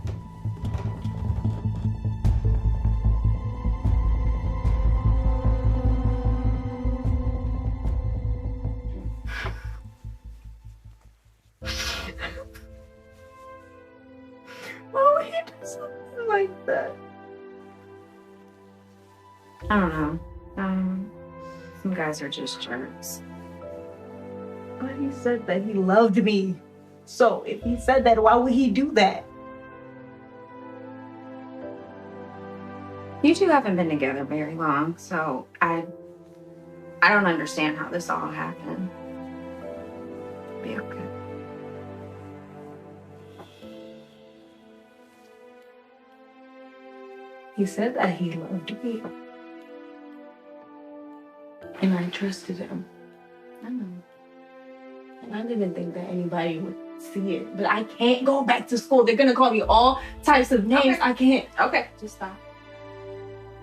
Why would you do something like that? I don't know. Some guys are just jerks. But he said that he loved me. So if he said that, why would he do that? You two haven't been together very long, so I don't understand how this all happened. Be okay. He said that he loved me. And I trusted him. I know. And I didn't think that anybody would see it. But I can't go back to school. They're gonna call me all types of names. Okay. I can't. Okay, just stop.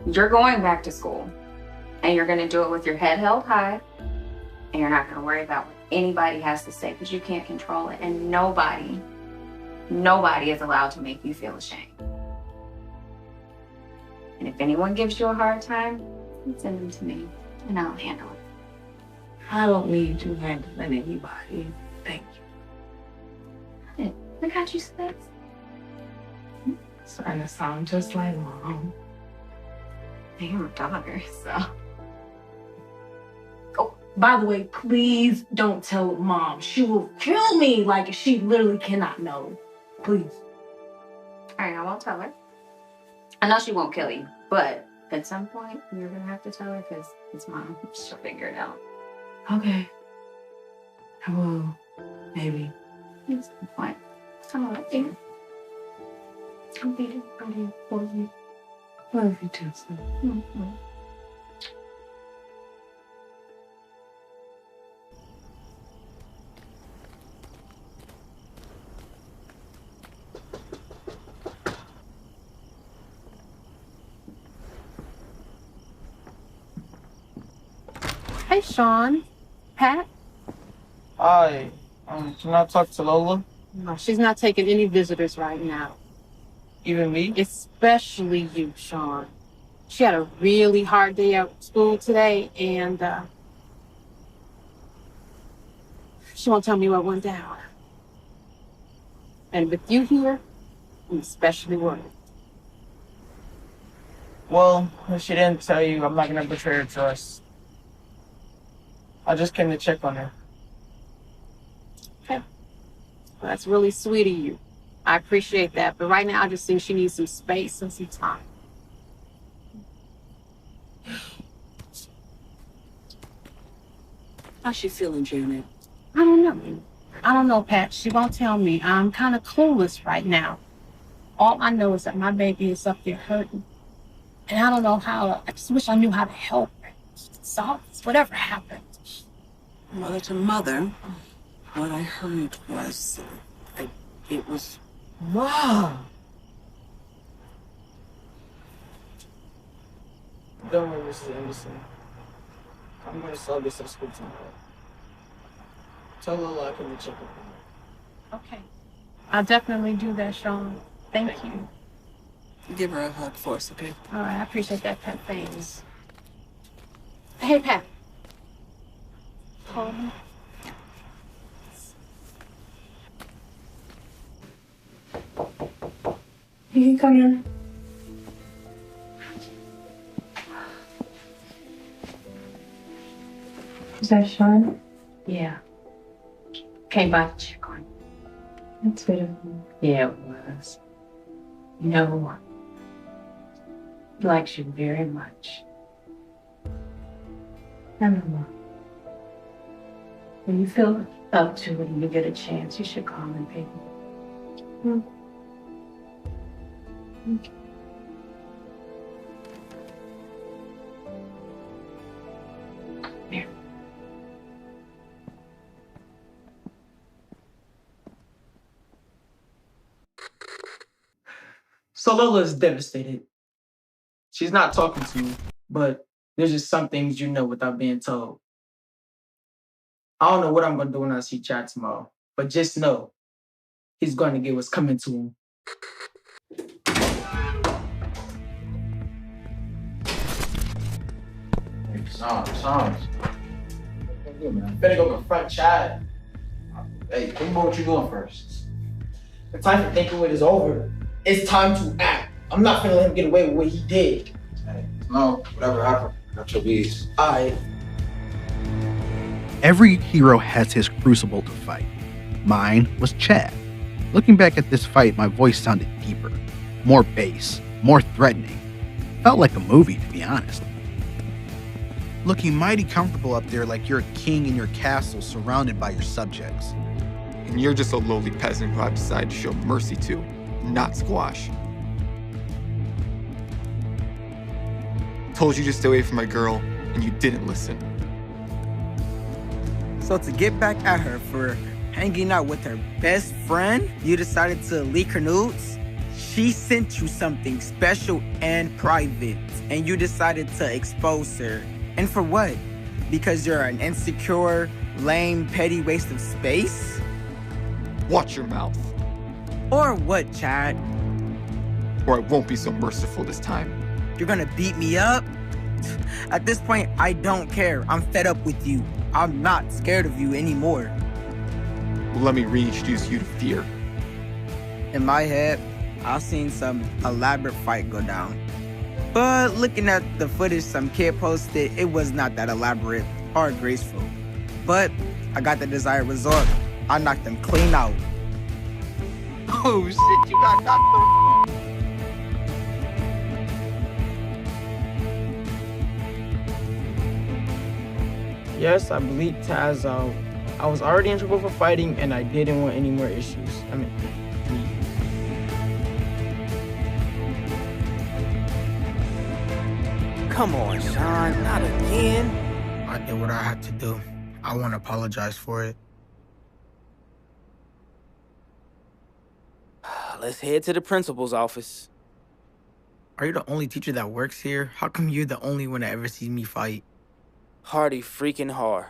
You're going back to school. And you're gonna do it with your head held high. And you're not gonna worry about what anybody has to say because you can't control it. And nobody is allowed to make you feel ashamed. And if anyone gives you a hard time, send them to me and I'll handle it. I don't need to handle anybody. Thank you. I got you, sis. Starting to sound just like Mom. You're a daughter, so. Oh, by the way, please don't tell Mom. She will kill me. Like, she literally cannot know. Please. All right, I won't tell her. I know she won't kill you, but at some point, you're gonna have to tell her because it's Mom. She'll figure it out. Okay. I will. Maybe. At some point. I'm right there. I'll be there for you. Love you too, son. Mm-hmm. Hey, Sean. Pat? Hi. Can I talk to Lola? No, she's not taking any visitors right now. Even me? Especially you, Sean. She had a really hard day at school today, and she won't tell me what went down. And with you here, I'm especially worried. Well, if she didn't tell you, I'm not gonna betray her trust. I just came to check on her. Okay. Well, that's really sweet of you. I appreciate that, but right now I just think she needs some space and some time. How's she feeling, Janet? I don't know, Pat. She won't tell me. I'm kind of clueless right now. All I know is that my baby is up there hurting. And I don't know how. I just wish I knew how to help her. Solve this, whatever happened. Mother to mother, what I heard was, it was... Mom! Don't worry, Mrs. Anderson. I'm gonna solve this at school tomorrow. Tell Lola I can check up on her. Okay. I'll definitely do that, Sean. Thank you. Give her a hug for us, okay? All right, I appreciate that, Pat. Thanks. Hey, Pat. Call me. You can come in. Is that Sean? Yeah. Came by to check on you. That's beautiful. Yeah, it was. You know, he likes you very much. I know, Mom. When you feel up to it and you get a chance, you should call him, baby. Okay. Here. So Lola is devastated. She's not talking to me, but there's just some things you know without being told. I don't know what I'm gonna do when I see Chad tomorrow, but just know he's going to get what's coming to him. Psalms. Better go confront Chad. Hey, think about what you're doing first. The time for thinking with is over. It's time to act. I'm not gonna let him get away with what he did. Hey, No, whatever happened. Got your bees. Every hero has his crucible to fight. Mine was Chad. Looking back at this fight, my voice sounded deeper, more bass, more threatening. Felt like a movie, to be honest. Looking mighty comfortable up there like you're a king in your castle surrounded by your subjects. And you're just a lowly peasant who I've decided to show mercy to, not squash. Told you to stay away from my girl, and you didn't listen. So to get back at her for hanging out with her best friend, you decided to leak her nudes? She sent you something special and private, and you decided to expose her. And for what? Because you're an insecure, lame, petty waste of space? Watch your mouth. Or what, Chad? Or I won't be so merciful this time. You're gonna beat me up? At this point, I don't care. I'm fed up with you. I'm not scared of you anymore. Well, let me reintroduce you to fear. In my head, I've seen some elaborate fight go down. But looking at the footage some kid posted, it was not that elaborate or graceful. But I got the desired result. I knocked them clean out. Oh shit, you got knocked out. Yes, I bleeped Taz out. I was already in trouble for fighting, and I didn't want any more issues. Come on, Sean, not again. I did what I had to do. I want to apologize for it. Let's head to the principal's office. Are you the only teacher that works here? How come you're the only one that ever sees me fight? Hardy freaking hard.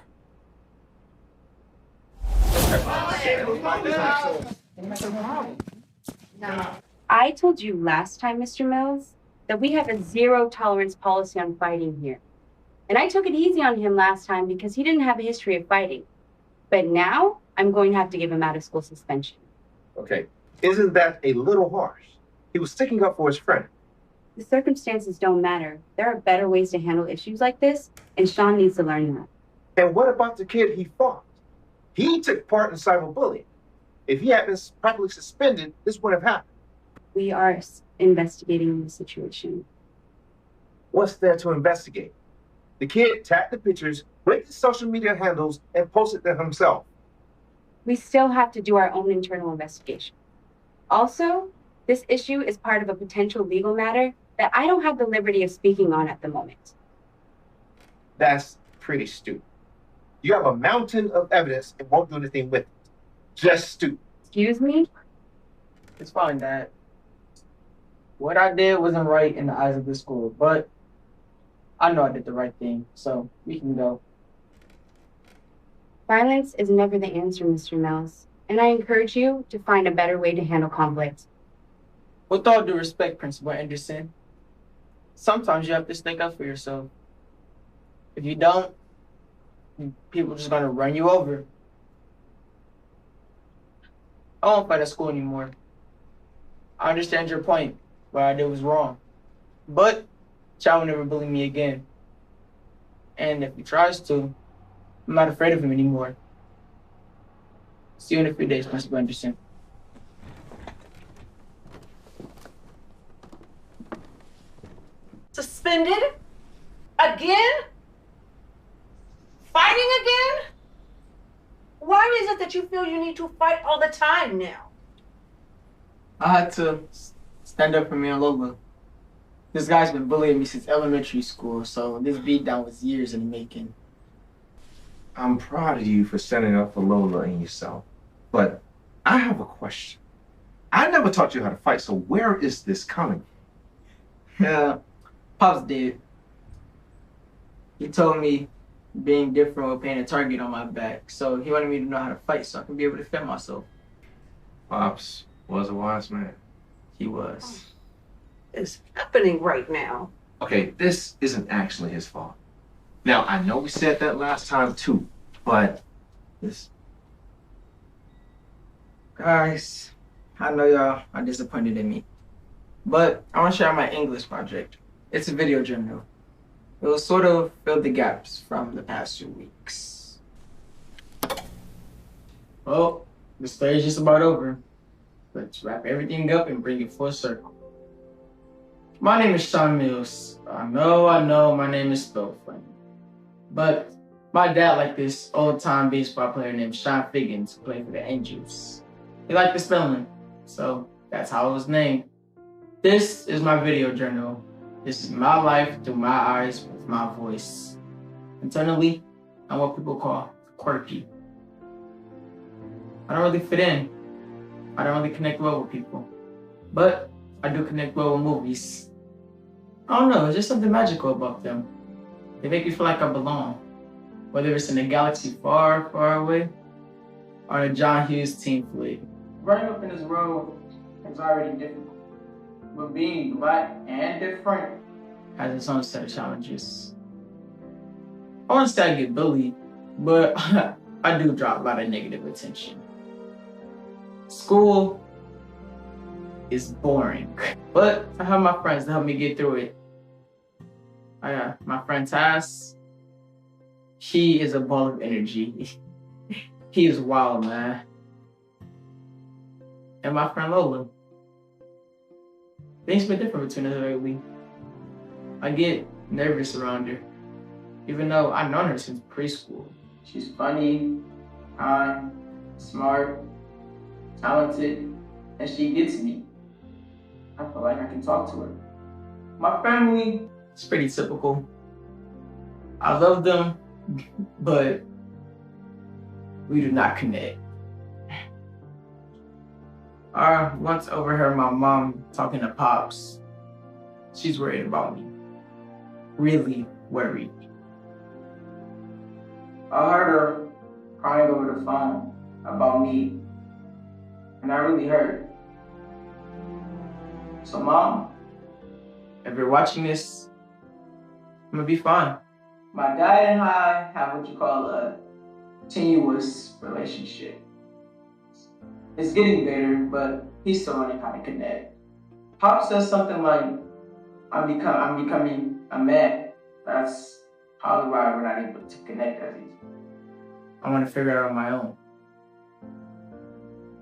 I told you last time, Mr. Mills, that we have a zero tolerance policy on fighting here. And I took it easy on him last time because he didn't have a history of fighting. But now I'm going to have to give him out of school suspension. Okay, isn't that a little harsh? He was sticking up for his friend. The circumstances don't matter. There are better ways to handle issues like this, and Sean needs to learn that. And what about the kid he fought? He took part in cyberbullying. If he had been properly suspended, this wouldn't have happened. We are investigating the situation. What's there to investigate? The kid tagged the pictures, linked the social media handles, and posted them himself. We still have to do our own internal investigation. Also, this issue is part of a potential legal matter that I don't have the liberty of speaking on at the moment. That's pretty stupid. You have a mountain of evidence and won't do anything with it. Just stupid. Excuse me? It's fine, Dad. What I did wasn't right in the eyes of the school, but I know I did the right thing, so we can go. Violence is never the answer, Mr. Mills, and I encourage you to find a better way to handle conflict. With all due respect, Principal Anderson, sometimes you have to stick up for yourself. If you don't, people are just gonna run you over. I won't fight at school anymore. I understand your point. What I did was wrong. But Chad will never bully me again. And if he tries to, I'm not afraid of him anymore. See you in a few days, Principal Anderson. Suspended? Again? Fighting again? Why is it that you feel you need to fight all the time now? I had to stand up for me and Lola. This guy's been bullying me since elementary school, so this beatdown was years in the making. I'm proud of you for standing up for Lola and yourself. But I have a question. I never taught you how to fight, so where is this coming from? Yeah, Pops did. He told me being different would paint a target on my back, so he wanted me to know how to fight so I can be able to defend myself. Pops was a wise man. He was. It's happening right now. Okay, this isn't actually his fault. Now, I know we said that last time too, but this... Guys, I know y'all are disappointed in me, but I want to share my English project. It's a video journal. It will sort of fill the gaps from the past 2 weeks. Well, the story's just about over. Let's wrap everything up and bring it full circle. My name is Sean Mills. I know, my name is spelled funny. But my dad liked this old-time baseball player named Sean Figgins who played for the Angels. He liked the spelling, so that's how it was named. This is my video journal. This is my life through my eyes with my voice. Internally, I'm what people call quirky. I don't really fit in. I don't really connect well with people. But I do connect well with movies. I don't know, there's just something magical about them. They make me feel like I belong. Whether it's in a galaxy far, far away, or a John Hughes teen flick. Growing up in this world is already difficult. But being black and different has its own set of challenges. I wouldn't say I get bullied, but I do drop a lot of negative attention. School is boring, but I have my friends to help me get through it. I got my friend Tass. He is a ball of energy. He is wild, man. And my friend Lola. Things been different between us lately. I get nervous around her, even though I've known her since preschool. She's funny, kind, smart, talented, and she gets me. I feel like I can talk to her. My family is pretty typical. I love them, but we do not connect. I once overheard my mom talking to Pops. She's worried about me. Really worried. I heard her crying over the phone about me, and I really hurt. So Mom, if you're watching this, I'm gonna be fine. My dad and I have what you call a tenuous relationship. It's getting better, but he's still learning how to connect. Pop says something like, I'm becoming a man. That's probably why we're not able to connect as easy. I want to figure it out on my own.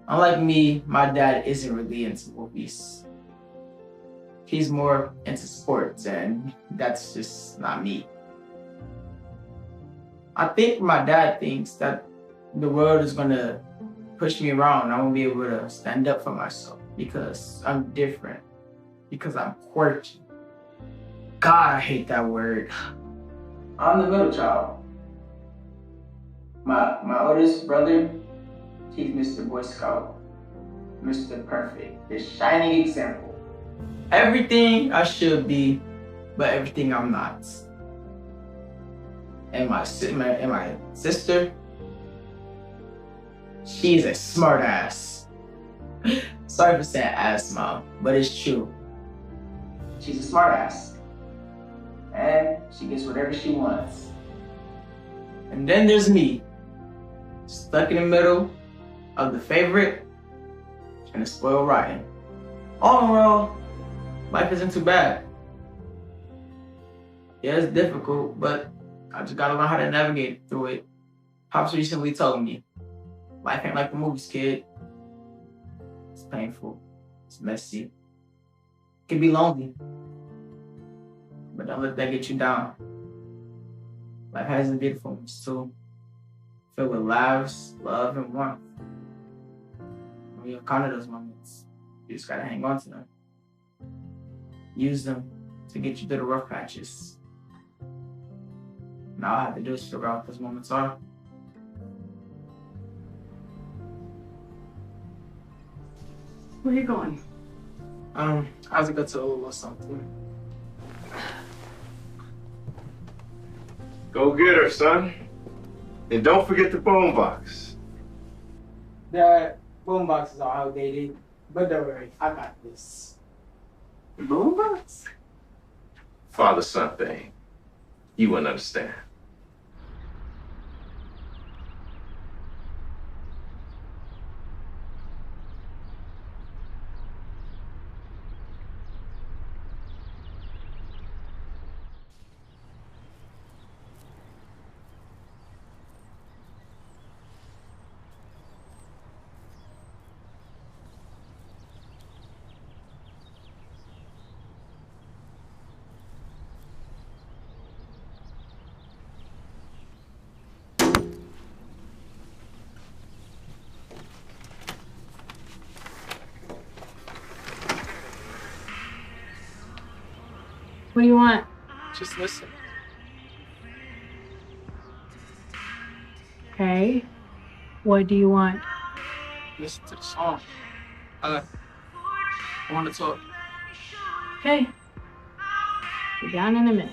Unlike me, my dad isn't really into movies. He's more into sports, and that's just not me. I think my dad thinks that the world is gonna push me around. I won't be able to stand up for myself because I'm different, because I'm quirky. God, I hate that word. I'm the middle child. My oldest brother, he's Mr. Boy Scout, Mr. Perfect, the shining example. Everything I should be, but everything I'm not. And my sister, she's a smart ass. Sorry for saying ass, Mom, but it's true. She's a smart ass. And she gets whatever she wants. And then there's me, stuck in the middle of the favorite and the spoiled rotten. All in all, life isn't too bad. Yeah, it's difficult, but I just gotta learn how to navigate through it. Pops recently told me, life ain't like the movies, kid. It's painful, it's messy, it can be lonely, but don't let that get you down. Life has its beautiful moments too, filled with laughs, love, and warmth. When you encounter those moments, you just gotta hang on to them. Use them to get you through the rough patches. Now all I have to do is figure out what those moments are. Where you going? I have to go to a little something. Go get her, son. And don't forget the bone box. The boom boxes are outdated, but don't worry, I got this. Bone box? Father-son thing. You wouldn't understand. What do you want? Just listen. Okay. What do you want? Listen to the song. I want to talk. Okay. Be down in a minute.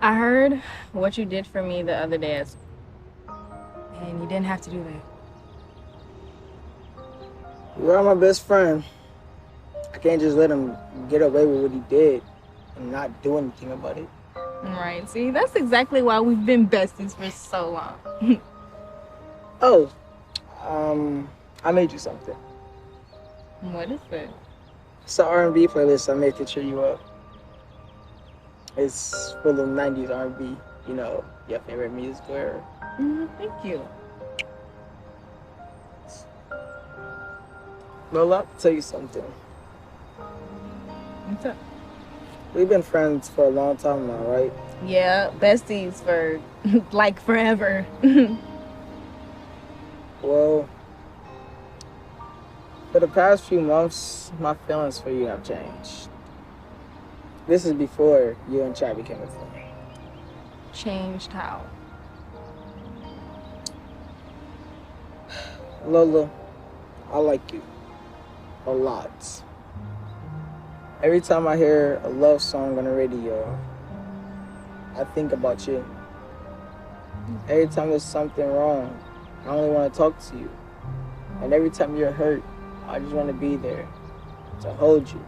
I heard what you did for me the other day, and you didn't have to do that. You are my best friend. I can't just let him get away with what he did and not do anything about it. Right, see, that's exactly why we've been besties for so long. Oh, I made you something. What is it? It's an R&B playlist I made to cheer you up. It's full of 90s R&B, you know, your favorite music era. Thank you. Lola, I'll tell you something. What's up? We've been friends for a long time now, right? Yeah, besties for like forever. Well, for the past few months, my feelings for you have changed. This is before you and Chad became a thing. Changed how? Lola, I like you. A lot. Every time I hear a love song on the radio, I think about you. Every time there's something wrong, I only want to talk to you. And every time you're hurt, I just want to be there to hold you,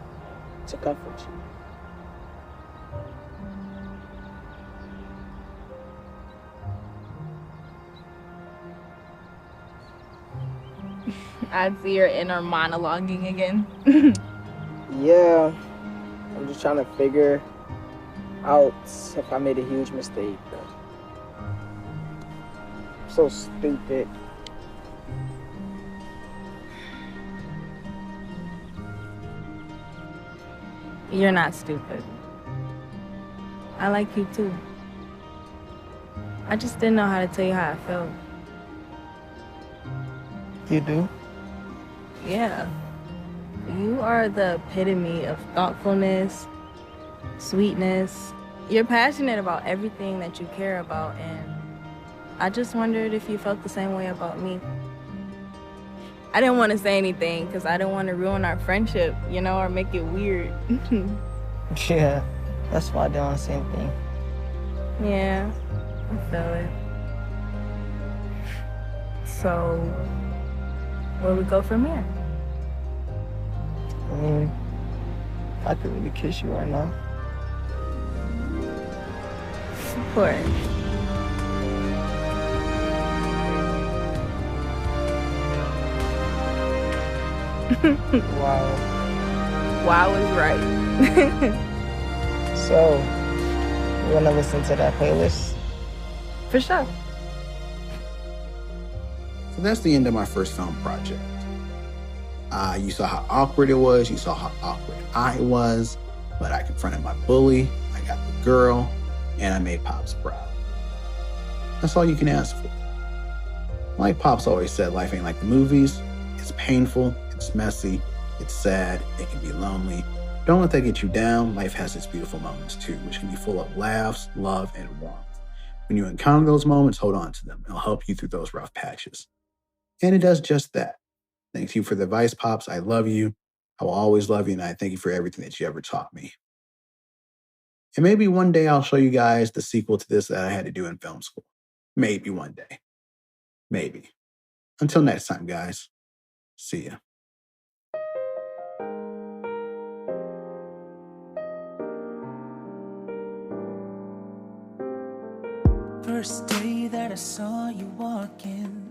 to comfort you. I'd see your inner monologuing again. Yeah, I'm just trying to figure out if I made a huge mistake. So stupid. You're not stupid. I like you too. I just didn't know how to tell you how I felt. You do? Yeah. You are the epitome of thoughtfulness, sweetness. You're passionate about everything that you care about, and I just wondered if you felt the same way about me. I didn't want to say anything because I didn't want to ruin our friendship, you know, or make it weird. Yeah, that's why I didn't want to say anything. Yeah, I feel it. So, where we go from here? I mean, I could really kiss you right now. Of course. Wow. Wow is right. So, you wanna listen to that playlist? For sure. So that's the end of my first film project. You saw how awkward it was. You saw how awkward I was. But I confronted my bully. I got the girl. And I made Pops proud. That's all you can ask for. Like Pops always said, life ain't like the movies. It's painful. It's messy. It's sad. It can be lonely. Don't let that get you down. Life has its beautiful moments too, which can be full of laughs, love, and warmth. When you encounter those moments, hold on to them. It'll help you through those rough patches. And it does just that. Thank you for the advice, Pops. I love you. I will always love you, and I thank you for everything that you ever taught me. And maybe one day I'll show you guys the sequel to this that I had to do in film school. Maybe one day. Maybe. Until next time, guys. See ya. First day that I saw you walking,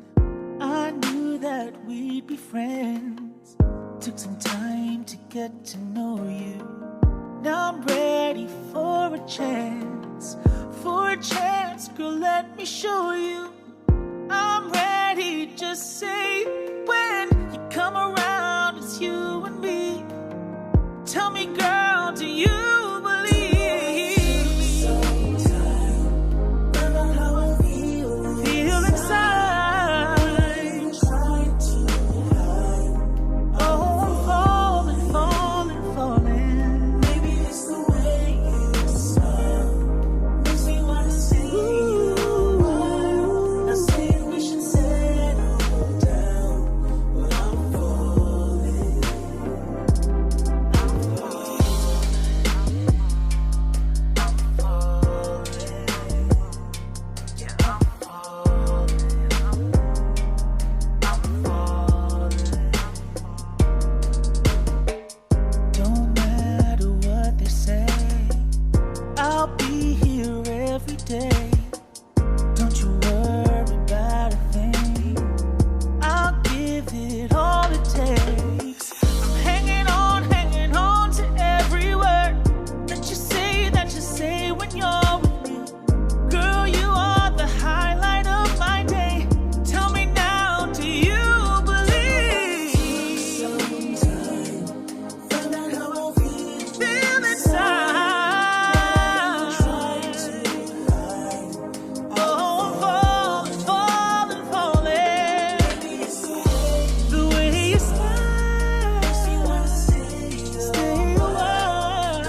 I knew that we'd be friends. Took some time to get to know you. Now I'm ready ready for a chance. For a chance, girl, let me show you. I'm ready, just say when you come around, it's you and me. Tell me, girl, do you believe? Feel inside. Oh, I'm falling, falling, falling. Maybe it's the way you smile. Makes me wanna say I say we should settle down. But I'm falling. Don't matter what they say, I'll be here every day. Don't you worry about a thing, I'll give it all it takes. I'm hanging on to every word that you say when you're with me. Girl, you are the highlight of my day. Tell me now, do you believe? Feel inside. Oh, I'm falling, falling, falling. The way you smile, stay a while.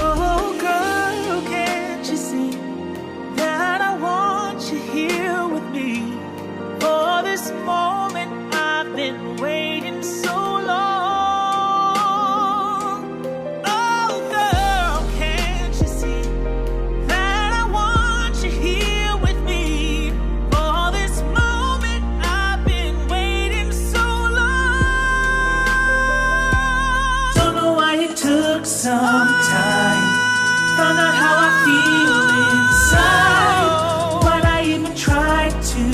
Oh, girl, can't you see that I want you here with me? For this moment I've been waiting so long. Oh, girl, can't you see that I want you here with me? For this moment I've been waiting so long. Don't know why it took some time. Found out how I feel inside. But I even tried to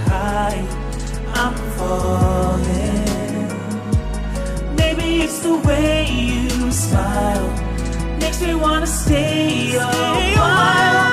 hide. I'm falling. Maybe it's the way you smile. Makes me wanna stay a while.